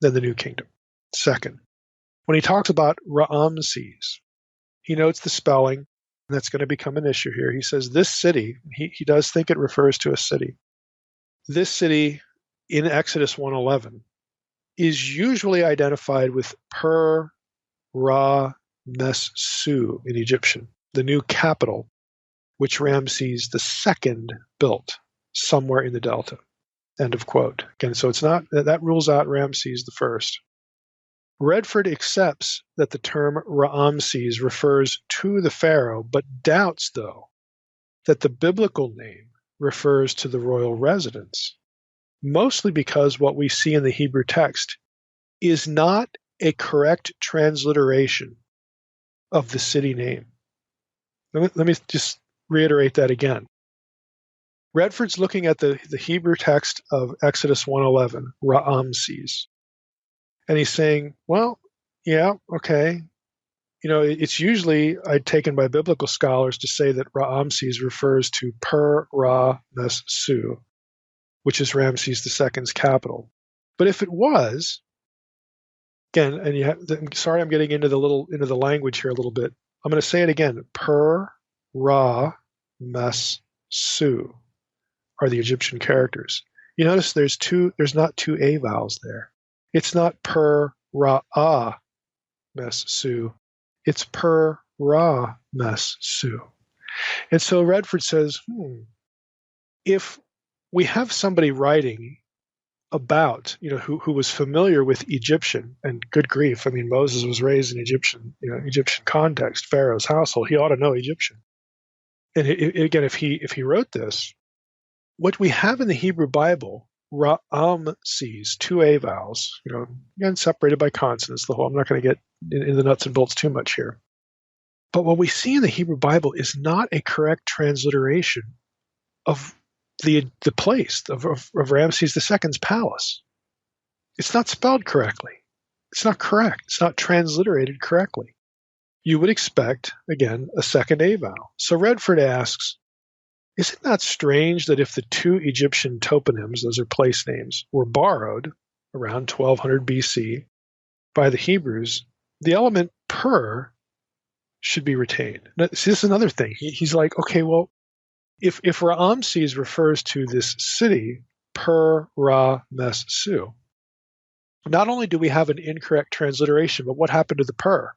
than the New Kingdom. Second, when he talks about Ramses, he notes the spelling, and that's going to become an issue here. He says this city, he does think it refers to a city. This city in Exodus 1:11 is usually identified with Per Ra Mes Su in Egyptian, the new capital, which Ramses II built somewhere in the Delta. End of quote. Again, so it's not that rules out Ramses I. Redford accepts that the term Ramses refers to the Pharaoh, but doubts, though, that the biblical name refers to the royal residence, mostly because what we see in the Hebrew text is not a correct transliteration of the city name. Let me just reiterate that again. Redford's looking at the Hebrew text of Exodus 1:11, Ramses, and he's saying, well, yeah, okay. It's usually taken by biblical scholars to say that Ramses refers to Per Ra Mes Su, which is Ramses II's capital. But if it was, again, and sorry, I'm getting into the language here a little bit. I'm going to say it again. Per Ra Mes Su are the Egyptian characters. You notice there's not two A vowels there. It's not Per Ra Mes Su. It's Per Ra Mes Su. And so Redford says, if we have somebody writing about, who was familiar with Egyptian, and good grief, I mean, Moses was raised in Egyptian context, Pharaoh's household, he ought to know Egyptian. And again, if he wrote this, what we have in the Hebrew Bible, Ramses, two A vowels, again, separated by consonants, I'm not going to get in the nuts and bolts too much here. But what we see in the Hebrew Bible is not a correct transliteration of the place of Ramses II's palace. It's not spelled correctly. It's not correct. It's not transliterated correctly. You would expect, again, a second A vowel. So Redford asks, is it not strange that if the two Egyptian toponyms, those are place names, were borrowed around 1200 BC by the Hebrews, the element per should be retained? Now, see, this is another thing. He's like, okay, well, if Ramses refers to this city, Per Ra Mes Su, not only do we have an incorrect transliteration, but what happened to the per?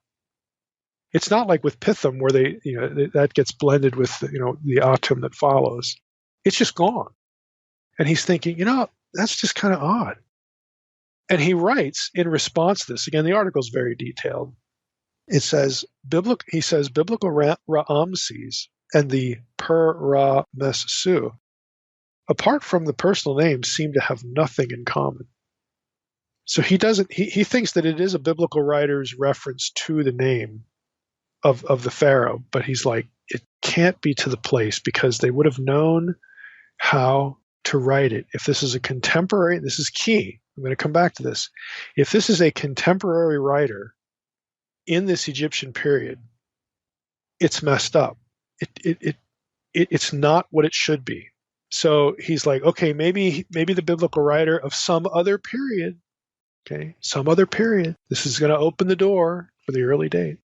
It's not like with Pithom where that gets blended with the atum that follows. It's just gone. And he's thinking, that's just kind of odd. And he writes in response to this, again, the article is very detailed. It says, biblical Ramses and the Per-Ra-Mes-Su, apart from the personal names, seem to have nothing in common. So he thinks that it is a biblical writer's reference to the name of the Pharaoh, but he's like, it can't be to the place because they would have known how to write it. If this is a contemporary, this is key. I'm going to come back to this. If this is a contemporary writer in this Egyptian period, it's messed up. It's not what it should be. So he's like, okay, maybe the biblical writer of some other period, some other period, this is going to open the door for the early date,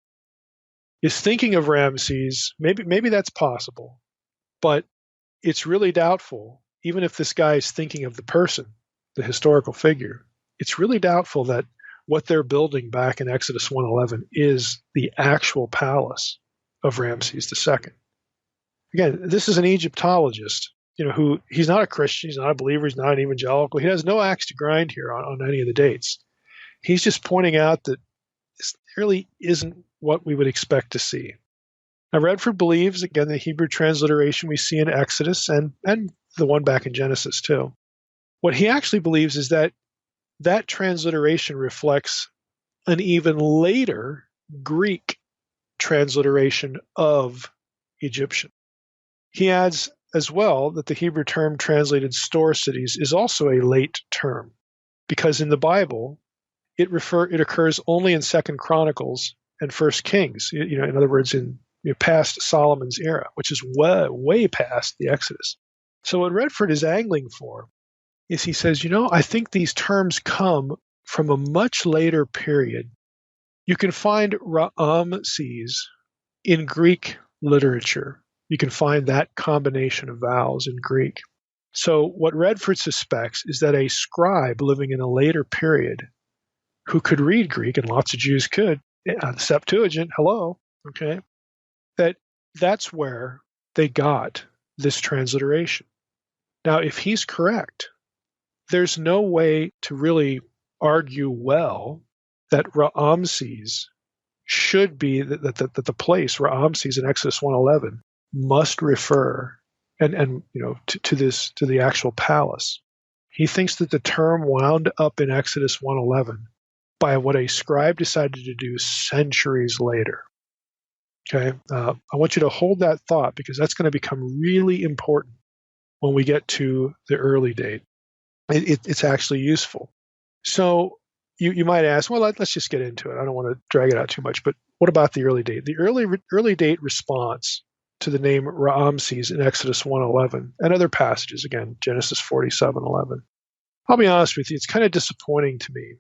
is thinking of Ramses. Maybe that's possible, but it's really doubtful. Even if this guy is thinking of the person, the historical figure, it's really doubtful that what they're building back in Exodus 1:11 is the actual palace of Ramses II. Again, this is an Egyptologist, who he's not a Christian, he's not a believer, he's not an evangelical. He has no axe to grind here on any of the dates. He's just pointing out that this really isn't what we would expect to see. Now, Redford believes, again, the Hebrew transliteration we see in Exodus and the one back in Genesis too. What he actually believes is that transliteration reflects an even later Greek transliteration of Egyptian. He adds as well that the Hebrew term translated store cities is also a late term, because in the Bible it occurs only in 2nd Chronicles and 1st Kings. In other words, in past Solomon's era, which is way past the Exodus. So what Redford is angling for is, he says, I think these terms come from a much later period. You can find Ramses in Greek literature. You can find that combination of vowels in Greek. So what Redford suspects is that a scribe living in a later period who could read Greek, and lots of Jews could, Septuagint, hello, okay, that's where they got this transliteration. Now, if he's correct, there's no way to really argue well that Ramses should be, that the place, Ramses in Exodus 1:11, must refer to the actual palace. He thinks that the term wound up in Exodus 1:11 by what a scribe decided to do centuries later. Okay, I want you to hold that thought, because that's going to become really important when we get to the early date. It's actually useful. So you might ask, well, let's just get into it. I don't want to drag it out too much, but what about the early date? The early date response to the name Ramses in Exodus 1:11 and other passages, again, Genesis 47:11. I'll be honest with you, it's kind of disappointing to me.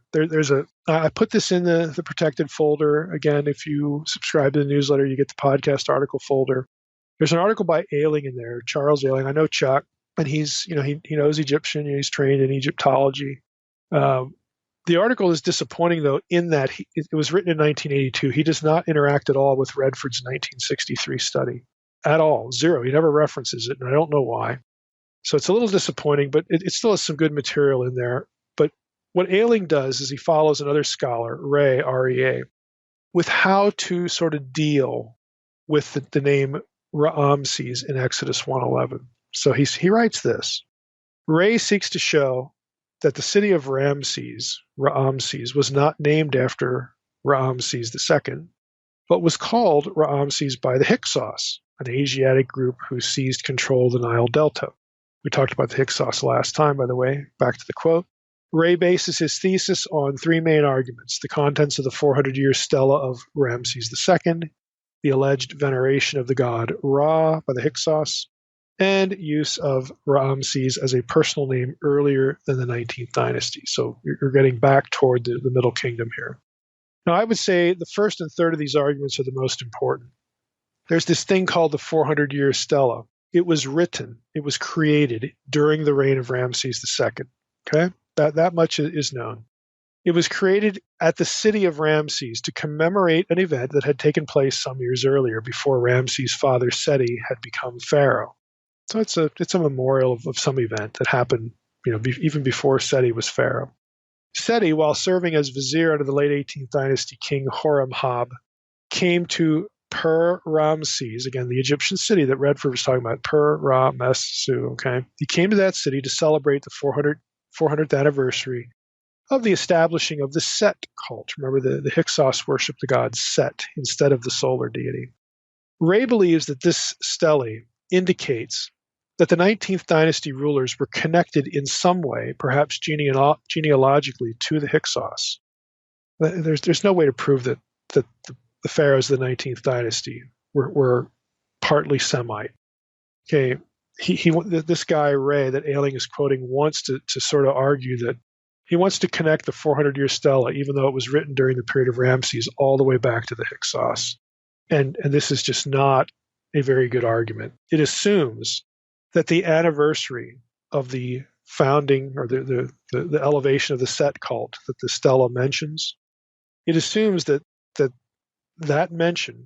I put this in the protected folder. Again, if you subscribe to the newsletter, you get the podcast article folder. There's an article by Ailing in there, Charles Ailing. I know Chuck, and he's, he knows Egyptian, he's trained in Egyptology. The article is disappointing, though, in that it was written in 1982. He does not interact at all with Redford's 1963 study. At all. Zero. He never references it, and I don't know why. So it's a little disappointing, but it still has some good material in there. But what Ailing does is he follows another scholar, Ray, R-E-A, with how to sort of deal with the name Ramses in Exodus 1:11. So he writes this. Ray seeks to show that the city of Ramses, was not named after Ramses II, but was called Ramses by the Hyksos, an Asiatic group who seized control of the Nile Delta. We talked about the Hyksos last time, by the way. Back to the quote. Ray bases his thesis on 3 main arguments: the contents of the 400-year stela of Ramses II, the alleged veneration of the god Ra by the Hyksos, and use of Ramses as a personal name earlier than the 19th dynasty. So you're getting back toward the Middle Kingdom here. Now, I would say the first and third of these arguments are the most important. There's this thing called the 400-year stela. It was written, it was created during the reign of Ramses II. Okay? That much is known. It was created at the city of Ramses to commemorate an event that had taken place some years earlier, before Ramses' father Seti had become Pharaoh. So it's a memorial of some event that happened, even before Seti was Pharaoh. Seti, while serving as vizier under the late 18th dynasty king Horemhab, came to Per-Ramses, again, the Egyptian city that Redford was talking about, Per-Ramessu, okay? He came to that city to celebrate the 400th anniversary of the establishing of the Set cult. Remember, the Hyksos worshiped the god Set instead of the solar deity. Ray believes that this stele indicates that the 19th dynasty rulers were connected in some way, perhaps genealogically, to the Hyksos. There's no way to prove that the pharaohs of the 19th dynasty were partly Semite. Okay, this guy Ray that Ailing is quoting wants to sort of argue that he wants to connect the 400-year stela, even though it was written during the period of Ramses, all the way back to the Hyksos. And this is just not a very good argument. It assumes that the anniversary of the founding or the elevation of the Set cult that the stela mentions, it assumes that mention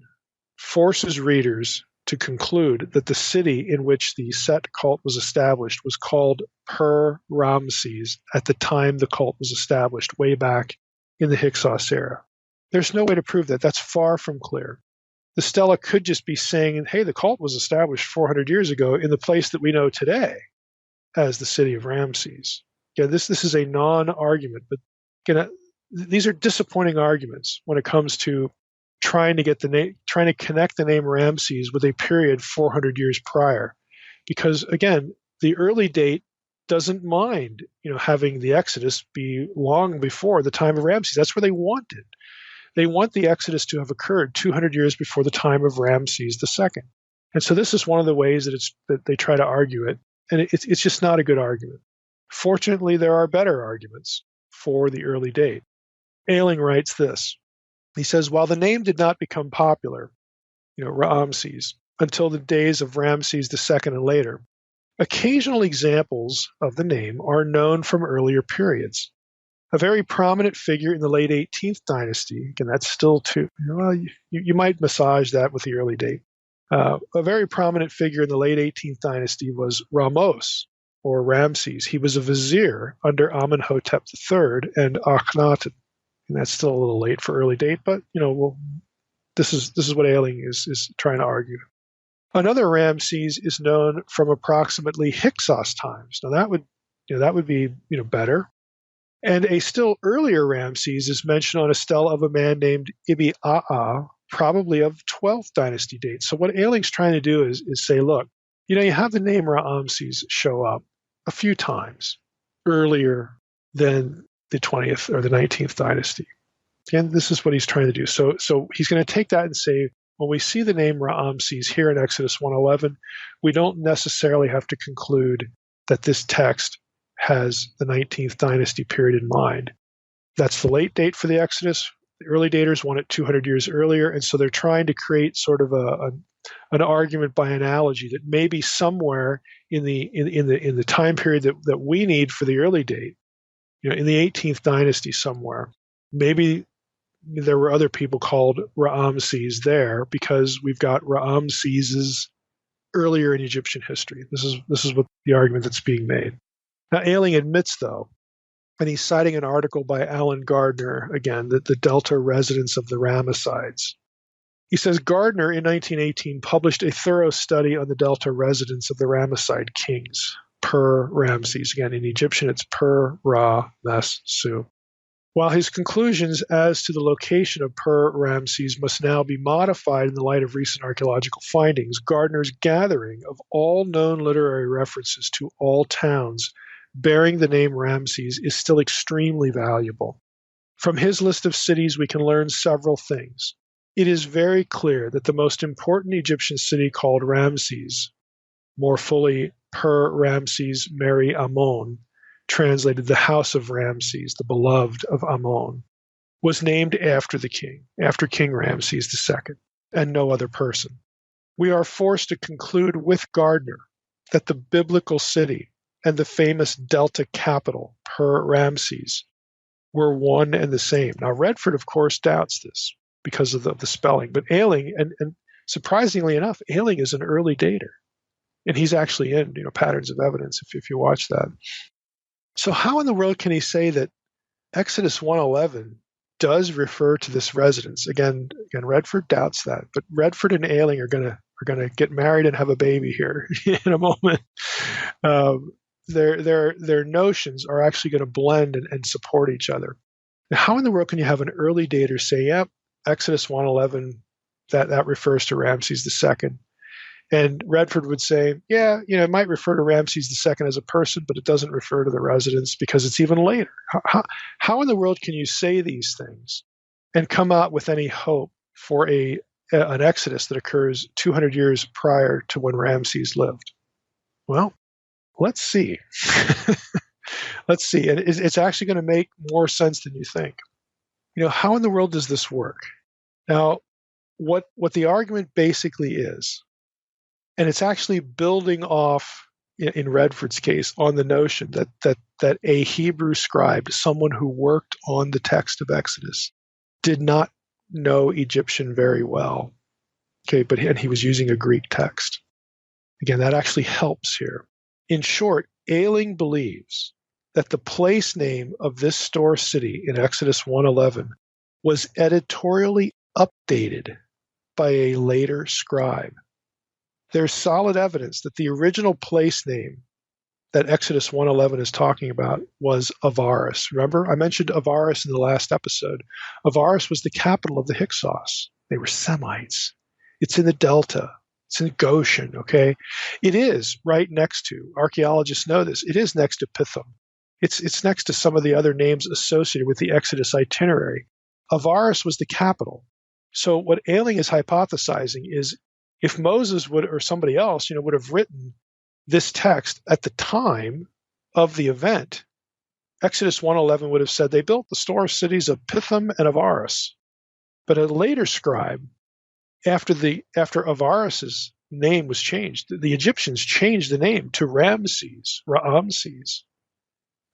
forces readers to conclude that the city in which the Set cult was established was called Per-Ramses at the time the cult was established, way back in the Hyksos era. There's no way to prove that. That's far from clear. The stela could just be saying, hey, the cult was established 400 years ago in the place that we know today as the city of Ramses. Yeah, this is a non-argument, but again, these are disappointing arguments when it comes to trying to connect the name Ramses with a period 400 years prior, because again, the early date doesn't mind having the Exodus be long before the time of Ramses. That's where they wanted. They want the Exodus to have occurred 200 years before the time of Ramses II. And so this is one of the ways that they try to argue it, and it's just not a good argument. Fortunately, there are better arguments for the early date. Ailing writes this. He says, while the name did not become popular, Ramses, until the days of Ramses II and later, occasional examples of the name are known from earlier periods. A very prominent figure in the late 18th dynasty, again, that's still too, you might massage that with the early date. A very prominent figure in the late 18th dynasty was Ramos, or Ramses. He was a vizier under Amenhotep III and Akhenaten. And that's still a little late for early date, but this is what Ailing is trying to argue. Another Ramses is known from approximately Hyksos times. Now that would be better. And a still earlier Ramses is mentioned on a stele of a man named Ibi-Aa, probably of 12th dynasty date. So what Ailing's trying to do is say, look, you have the name Ramses show up a few times earlier than the 20th or the 19th dynasty. Again, this is what he's trying to do. So he's going to take that and say, when we see the name Ramses here in Exodus 1:11, we don't necessarily have to conclude that this text has the 19th dynasty period in mind. That's the late date for the Exodus. The early daters want it 200 years earlier, and so they're trying to create sort of an argument by analogy that maybe somewhere in the time period that we need for the early date, in the 18th dynasty somewhere, maybe there were other people called Ramses there because we've got Ramseses earlier in Egyptian history. This is what the argument that's being made. Now, Ailing admits, though, and he's citing an article by Alan Gardner, again, the Delta residents of the Ramessides. He says Gardner in 1918 published a thorough study on the Delta residents of the Ramesside kings, Per-Ramses. Again, in Egyptian, it's Per-Ra-Mes-Su. While his conclusions as to the location of Per-Ramses must now be modified in the light of recent archaeological findings, Gardner's gathering of all known literary references to all towns bearing the name Ramses is still extremely valuable. From his list of cities, we can learn several things. It is very clear that the most important Egyptian city called Ramses, more fully Per-Ramses Meri Ammon, translated the house of Ramses, the beloved of Ammon, was named after the king, after King Ramses II, and no other person. We are forced to conclude with Gardner that the biblical city and the famous Delta capital, Per-Ramses, were one and the same. Now, Redford, of course, doubts this because of the spelling, but Ailing, and surprisingly enough, Ailing is an early dater, and he's actually in Patterns of Evidence if you watch that. So how in the world can he say that Exodus 1:11 does refer to this residence. Again, Redford doubts that, but Redford and Ailing are gonna get married and have a baby here in a moment. Their notions are actually going to blend and support each other. Now, how in the world can you have an early dater say, "Yep, Exodus 1:11, that refers to Ramses II," and Redford would say, "Yeah, it might refer to Ramses II as a person, but it doesn't refer to the residence because it's even later." How in the world can you say these things and come out with any hope for an Exodus that occurs 200 years prior to when Ramses lived? Well, let's see. Let's see. And it's actually going to make more sense than you think. How in the world does this work? Now, what the argument basically is, and it's actually building off, in Redford's case, on the notion that a Hebrew scribe, someone who worked on the text of Exodus, did not know Egyptian very well. Okay, and he was using a Greek text. Again, that actually helps here. In short, Ailing believes that the place name of this store city in Exodus 1:11 was editorially updated by a later scribe. There's solid evidence that the original place name that Exodus 1:11 is talking about was Avaris. Remember, I mentioned Avaris in the last episode. Avaris was the capital of the Hyksos. They were Semites. It's in the Delta. It's in Goshen, okay? It is right next to, archaeologists know this, it is next to Pithom. It's next to some of the other names associated with the Exodus itinerary. Avaris was the capital. So what Ailing is hypothesizing is if Moses would, or somebody else, would have written this text at the time of the event, Exodus 1:11 would have said they built the store cities of Pithom and Avaris. But a later scribe, after Avaris's name was changed, the Egyptians changed the name to Ramses,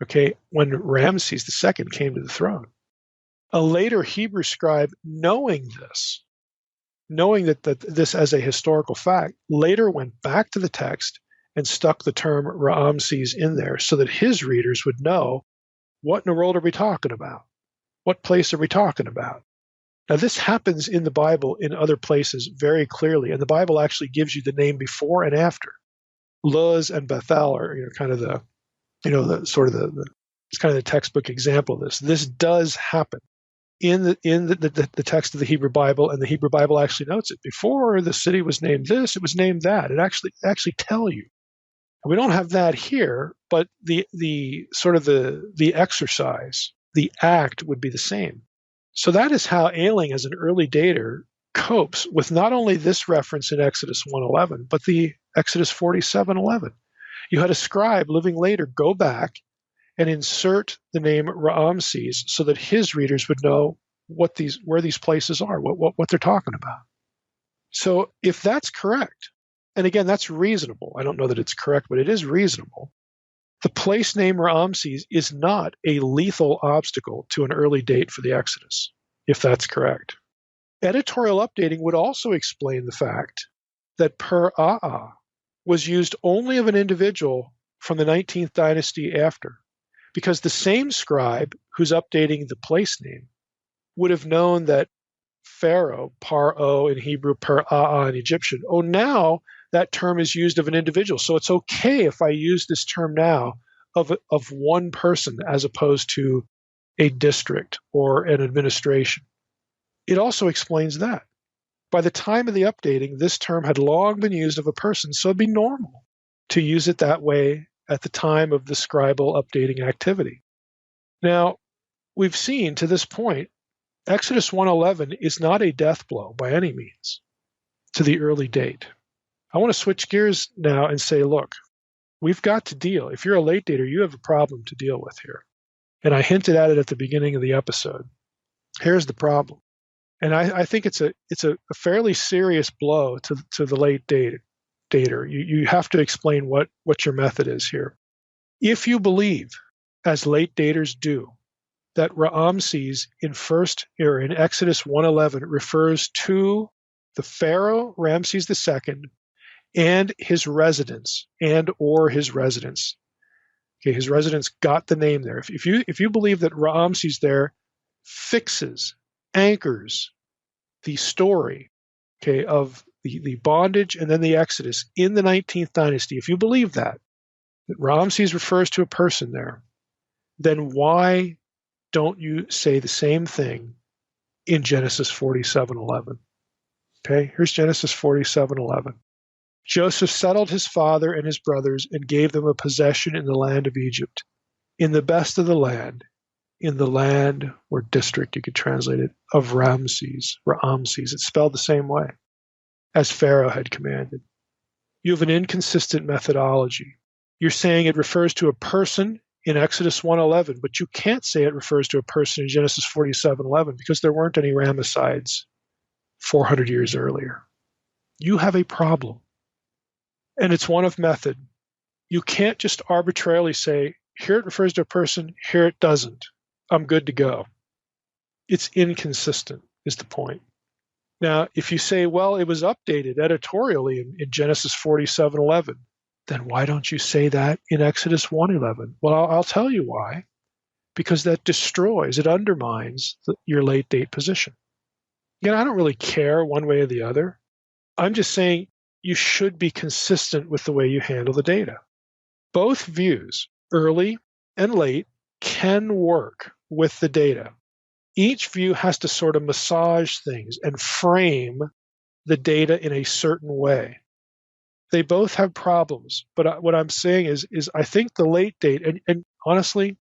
okay, when Ramses II came to the throne. A later Hebrew scribe, knowing that this as a historical fact, later went back to the text and stuck the term Ramses in there so that his readers would know, what in the world are we talking about? What place are we talking about? Now, this happens in the Bible in other places very clearly, and the Bible actually gives you the name before and after. Luz and Bethel are kind of it's kind of the textbook example of this. This does happen in the text of the Hebrew Bible, and the Hebrew Bible actually notes it. Before the city was named this, it was named that. It actually tell you. And we don't have that here, but the exercise, the act would be the same. So that is how Ailing, as an early dater, copes with not only this reference in Exodus 1:11, but the Exodus 47:11. You had a scribe living later go back and insert the name Ramses so that his readers would know where these places are, what they're talking about. So if that's correct, and again, that's reasonable. I don't know that it's correct, but it is reasonable. The place name Ramses is not a lethal obstacle to an early date for the Exodus, if that's correct. Editorial updating would also explain the fact that Per-Aa was used only of an individual from the 19th dynasty after, because the same scribe who's updating the place name would have known that Pharaoh, Paro in Hebrew, Per-Aa in Egyptian, now that term is used of an individual. So it's okay if I use this term now of one person as opposed to a district or an administration. It also explains that. By the time of the updating, this term had long been used of a person, so it'd be normal to use it that way at the time of the scribal updating activity. Now, we've seen to this point, Exodus 1:11 is not a death blow by any means to the early date. I want to switch gears now and say, look, we've got to deal. If you're a late dater, you have a problem to deal with here. And I hinted at it at the beginning of the episode. Here's the problem. And I think it's a fairly serious blow to the late dater. You have to explain what your method is here. If you believe, as late daters do, that Ramses in Exodus 1:11 refers to the Pharaoh Ramses II and his residence or his residence. Okay, his residence got the name there. If you believe that Ramses there fixes, anchors the story, okay, of the bondage and then the Exodus in the 19th dynasty, if you believe that Ramses refers to a person there, then why don't you say the same thing in Genesis 47:11? Okay, here's Genesis 47:11. Joseph settled his father and his brothers and gave them a possession in the land of Egypt, in the best of the land, in the land or district, you could translate it, of Ramses. Ramses, it's spelled the same way, as Pharaoh had commanded. You have an inconsistent methodology. You're saying it refers to a person in Exodus 1:11, but you can't say it refers to a person in Genesis 47:11 because there weren't any Ramessides 400 years earlier. You have a problem, and it's one of method. You can't just arbitrarily say, here it refers to a person, here it doesn't. I'm good to go. It's inconsistent, is the point. Now, if you say, well, it was updated editorially in Genesis 47:11, then why don't you say that in Exodus 1:11? Well, I'll tell you why. Because that destroys, it undermines your late date position. Again, I don't really care one way or the other. I'm just saying you should be consistent with the way you handle the data. Both views, early and late, can work with the data. Each view has to sort of massage things and frame the data in a certain way. They both have problems, but what I'm saying is I think the late date, and honestly,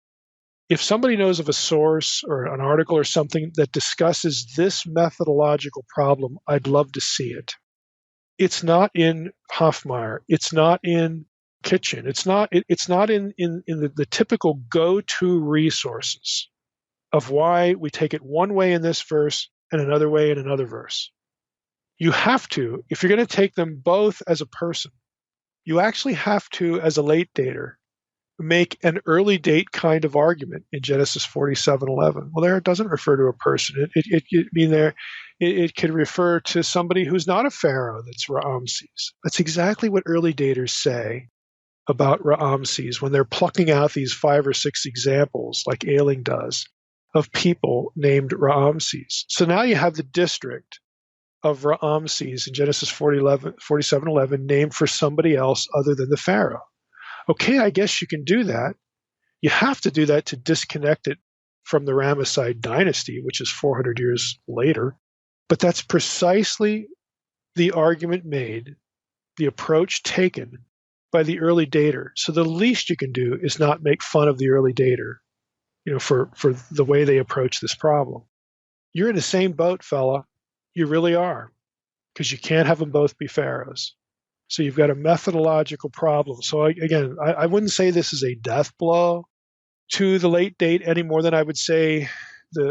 if somebody knows of a source or an article or something that discusses this methodological problem, I'd love to see it. It's not in Hofmeyr. It's not in Kitchen. It's not in the typical go-to resources of why we take it one way in this verse and another way in another verse. You have to, if you're going to take them both as a person, you actually have to, as a late dater, make an early date kind of argument in Genesis 47:11. Well, there it doesn't refer to a person. It could refer to somebody who's not a pharaoh. That's Ramses. That's exactly what early daters say about Ramses when they're plucking out these 5 or 6 examples, like Ailing does, of people named Ramses. So now you have the district of Ramses in Genesis 47:11 named for somebody else other than the pharaoh. Okay, I guess you can do that. You have to do that to disconnect it from the Ramesside dynasty, which is 400 years later. But that's precisely the argument made, the approach taken by the early dater. So the least you can do is not make fun of the early dater, for the way they approach this problem. You're in the same boat, fella. You really are, because you can't have them both be pharaohs. So you've got a methodological problem. So again, I wouldn't say this is a death blow to the late date any more than I would say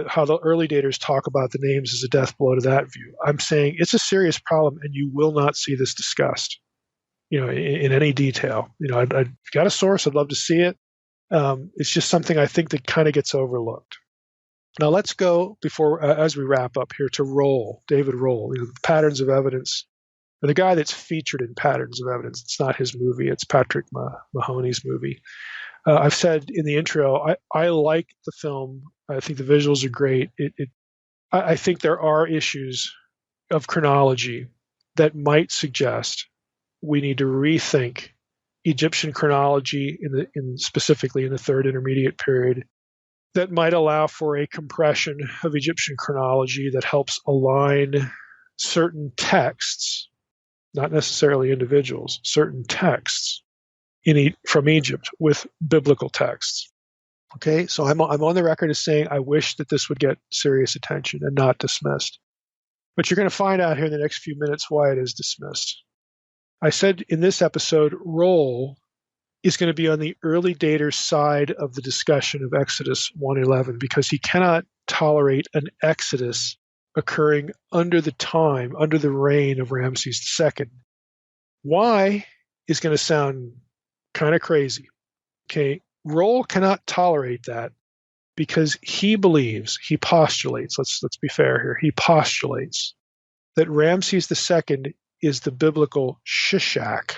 how the early daters talk about the names as a death blow to that view. I'm saying it's a serious problem, and you will not see this discussed, in any detail. I've got a source. I'd love to see it. It's just something I think that kind of gets overlooked. Now let's go as we wrap up here to Roll, David Roll, the Patterns of Evidence. The guy that's featured in Patterns of Evidence. It's not his movie. It's Patrick Mahoney's movie. I've said in the intro, I like the film. I think the visuals are great. I think there are issues of chronology that might suggest we need to rethink Egyptian chronology specifically in the Third Intermediate Period that might allow for a compression of Egyptian chronology that helps align certain texts, not necessarily individuals, certain texts from Egypt with biblical texts. Okay, so I'm on the record as saying I wish that this would get serious attention and not dismissed. But you're going to find out here in the next few minutes why it is dismissed. I said in this episode, Roll is going to be on the early dater side of the discussion of Exodus 1:11 because he cannot tolerate an Exodus occurring under the reign of Ramses II. Why is going to sound kind of crazy. Okay, Roll cannot tolerate that because he postulates, let's be fair here, he postulates that Ramses II is the biblical Shishak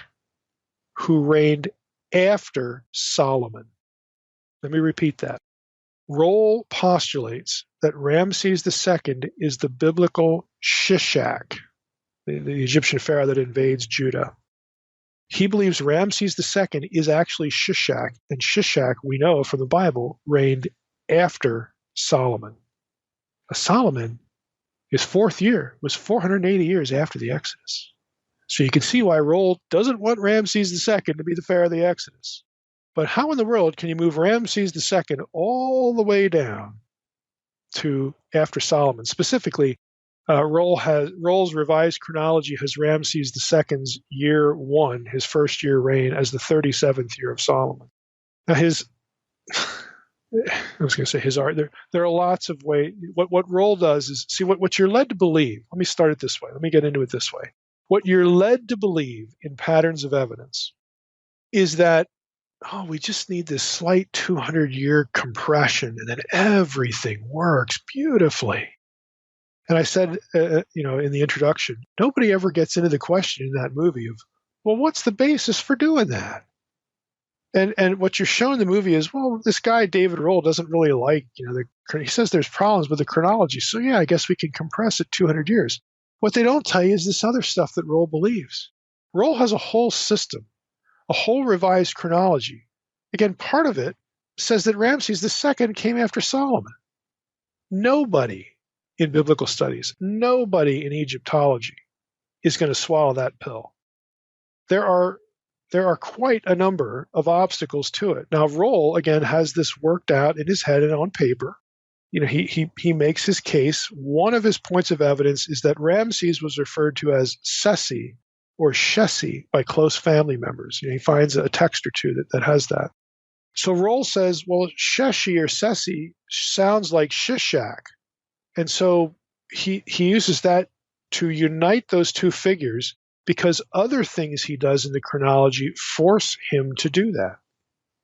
who reigned after Solomon. Let me repeat that. Roll postulates that Ramses II is the biblical Shishak, the Egyptian pharaoh that invades Judah. He believes Ramses II is actually Shishak, and Shishak, we know from the Bible, reigned after Solomon. Solomon, his fourth year, was 480 years after the Exodus. So you can see why Roll doesn't want Ramses II to be the pharaoh of the Exodus. But how in the world can you move Ramses II all the way down to after Solomon? Specifically, Roll's revised chronology has Ramses II's year one, his first year reign, as the 37th year of Solomon. Now his art. There are lots of ways. What Roll does is see what you're led to believe. Let me start it this way. Let me get into it this way. What you're led to believe in patterns of evidence is that, we just need this slight 200-year compression, and then everything works beautifully. And I said, in the introduction, nobody ever gets into the question in that movie of, well, what's the basis for doing that? And what you're showing in the movie is, well, this guy David Roll doesn't really like, he says there's problems with the chronology, so yeah, I guess we can compress it 200 years. What they don't tell you is this other stuff that Roll believes. Roll has a whole system, a whole revised chronology. Again, part of it says that Ramses II came after Solomon. Nobody in biblical studies, nobody in Egyptology is going to swallow that pill. There are quite a number of obstacles to it. Now, Roll, again, has this worked out in his head and on paper. He makes his case. One of his points of evidence is that Ramses was referred to as Sesi or Shesi by close family members. He finds a text or two that has that. So Roll says, well, Sheshi or Sesi sounds like Shishak. And so he uses that to unite those two figures because other things he does in the chronology force him to do that.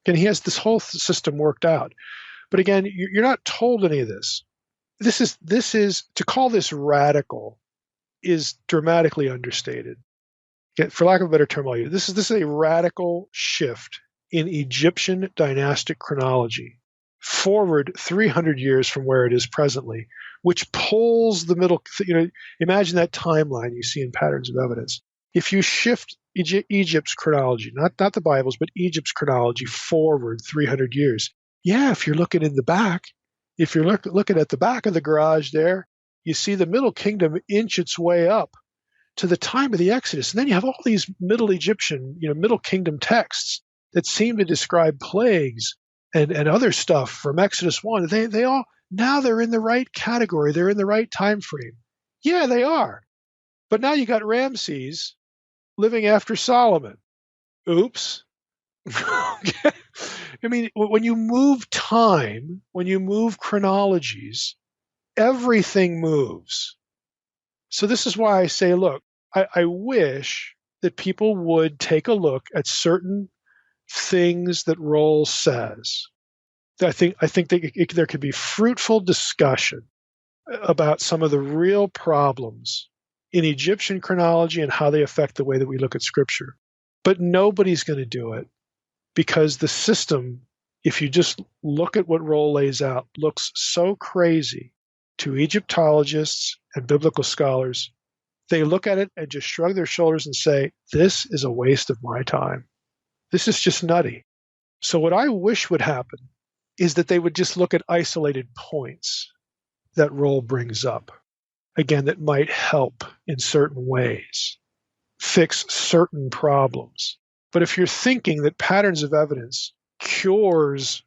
And he has this whole system worked out. But again, you're not told any of this. This is to call this radical is dramatically understated. For lack of a better term, I'll use this is a radical shift in Egyptian dynastic chronology forward 300 years from where it is presently, which pulls the middle. Imagine that timeline you see in patterns of evidence. If you shift Egypt's chronology, not the Bible's, but Egypt's chronology forward 300 years, yeah, if you're looking in the back, if you're looking at the back of the garage there, you see the Middle Kingdom inch its way up to the time of the Exodus. And then you have all these Middle Egyptian, Middle Kingdom texts that seem to describe plagues and other stuff from Exodus 1. They all, now they're in the right category. They're in the right time frame. Yeah, they are. But now you got Ramses living after Solomon. Oops. I mean, when you move time, when you move chronologies, everything moves. So this is why I say, look, I wish that people would take a look at certain things that Roll says. I think that there could be fruitful discussion about some of the real problems in Egyptian chronology and how they affect the way that we look at Scripture. But nobody's going to do it because the system, if you just look at what Roll lays out, looks so crazy to Egyptologists and biblical scholars. They look at it and just shrug their shoulders and say, this is a waste of my time. This is just nutty. So what I wish would happen is that they would just look at isolated points that Roll brings up, again, that might help in certain ways, fix certain problems. But if you're thinking that patterns of evidence cures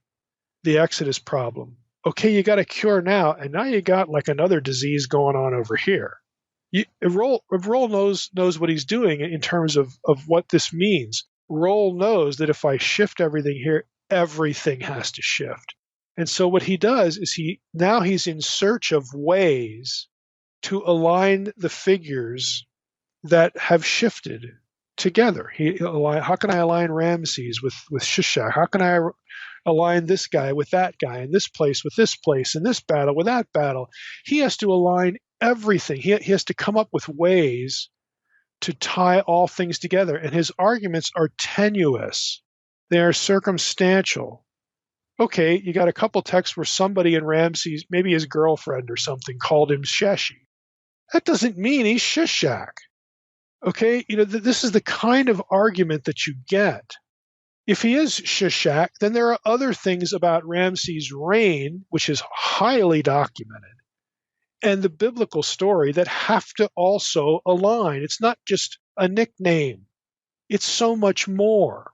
the Exodus problem, okay, you got a cure now, and now you got like another disease going on over here. If Roll knows what he's doing in terms of what this means, Roll knows that if I shift everything here, everything has to shift. And so what he does is he's in search of ways to align the figures that have shifted together. How can I align Ramses with Shishak? How can I align this guy with that guy, and this place with this place, and this battle with that battle? He has to align everything. He has to come up with ways to tie all things together. And his arguments are tenuous. They are circumstantial. okay, you got a couple texts where somebody in Ramses, maybe his girlfriend or something, called him Sheshi. That doesn't mean he's Shishak. Okay, this is the kind of argument that you get. If he is Shishak, then there are other things about Ramses' reign, which is highly documented, and the biblical story that have to also align. It's not just a nickname. It's so much more.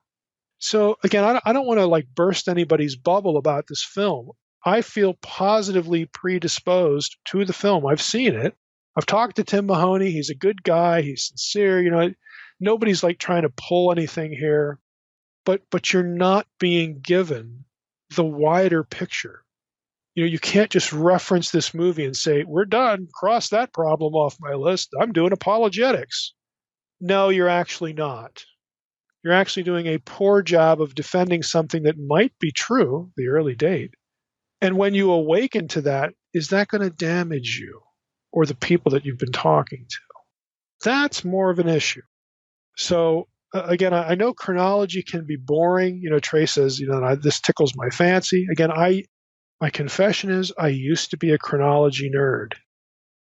So again, I don't want to like burst anybody's bubble about this film. I feel positively predisposed to the film. I've seen it. I've talked to Tim Mahoney. He's a good guy. He's sincere. Nobody's like trying to pull anything here, but you're not being given the wider picture. You can't just reference this movie and say, we're done. Cross that problem off my list. I'm doing apologetics. No, you're actually not. You're actually doing a poor job of defending something that might be true, the early date. And when you awaken to that, is that going to damage you or the people that you've been talking to? That's more of an issue. So again, I know chronology can be boring. Trey says, this tickles my fancy. Again, my confession is I used to be a chronology nerd.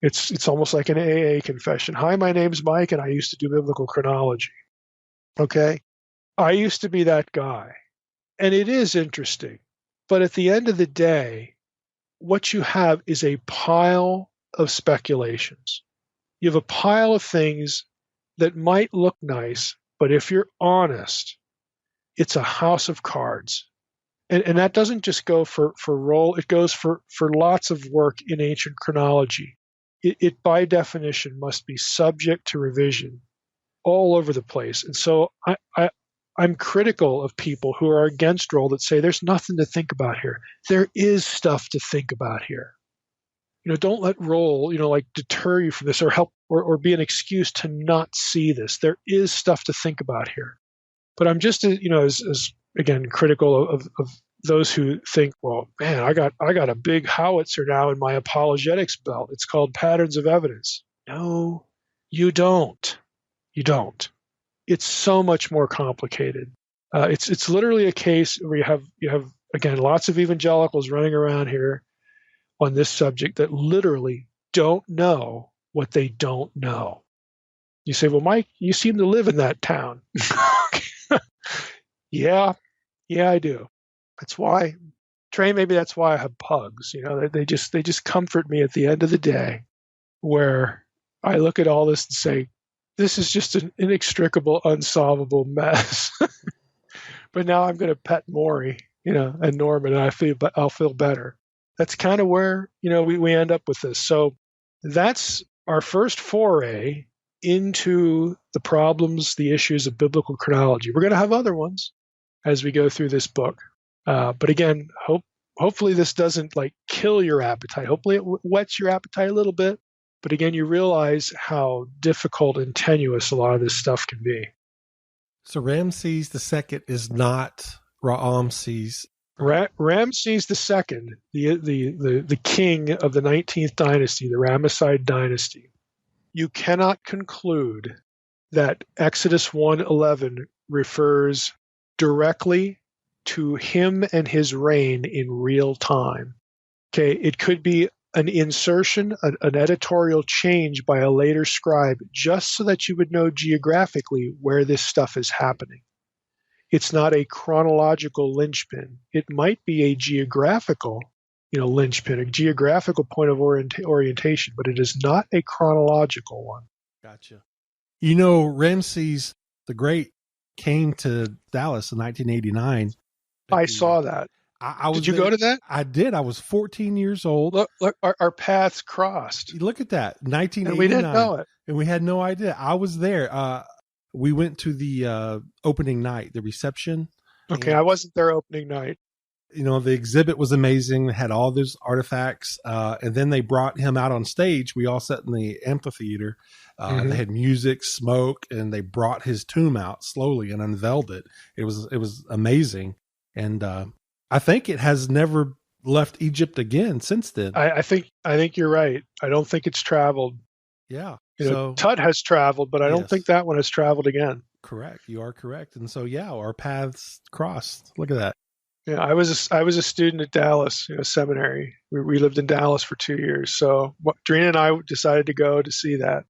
It's almost like an AA confession. Hi, my name's Mike, and I used to do biblical chronology. Okay? I used to be that guy. And it is interesting. But at the end of the day, what you have is a pile of speculations. You have a pile of things that might look nice, but if you're honest, it's a house of cards. And that doesn't just go for role, it goes for lots of work in ancient chronology. It by definition must be subject to revision all over the place. And so I'm critical of people who are against role that say there's nothing to think about here. There is stuff to think about here. Don't let role, deter you from this or help or be an excuse to not see this. There is stuff to think about here. But I'm just, as again, critical of those who think, well, man, I got a big howitzer now in my apologetics belt. It's called patterns of evidence. No, you don't. You don't. It's so much more complicated. It's literally a case where you have again lots of evangelicals running around here on this subject that literally don't know what they don't know. You say, well, Mike, you seem to live in that town. Yeah, I do. That's why, Trey, maybe that's why I have pugs. They just comfort me at the end of the day where I look at all this and say, this is just an inextricable, unsolvable mess. But now I'm going to pet Maury, and Norman, and I'll feel better. That's kind of where, we end up with this. So that's our first foray into the problems, the issues of biblical chronology. We're going to have other ones as we go through this book. But again, hopefully this doesn't like kill your appetite. Hopefully it whets your appetite a little bit. But again, you realize how difficult and tenuous a lot of this stuff can be. So Ramses II is not Ramses. Ramses II, the king of the 19th dynasty, the Ramesside dynasty. You cannot conclude that Exodus 1:11 refers directly to him and his reign in real time. Okay, it could be an insertion, an editorial change by a later scribe, just so that you would know geographically where this stuff is happening. It's not a chronological linchpin. It might be a geographical, linchpin, a geographical point of orientation, but it is not a chronological one. Gotcha. Ramses the Great came to Dallas in 1989. I saw that. Did you go to that? I did. I was 14 years old. Look, our paths crossed. Look at that, 1989. And we didn't know it. And we had no idea. I was there. We went to the opening night, the reception. Okay, I wasn't there opening night. The exhibit was amazing. It had all those artifacts. And then they brought him out on stage. We all sat in the amphitheater. They had music, smoke, and they brought his tomb out slowly and unveiled it. It was amazing. And I think it has never left Egypt again since then. I think you're right. I don't think it's traveled. Yeah. Tut has traveled, but I don't think that one has traveled again. Correct. You are correct. And so, our paths crossed. Look at that. Yeah, I was a student at Dallas, seminary. We lived in Dallas for 2 years. So Drina and I decided to go to see that.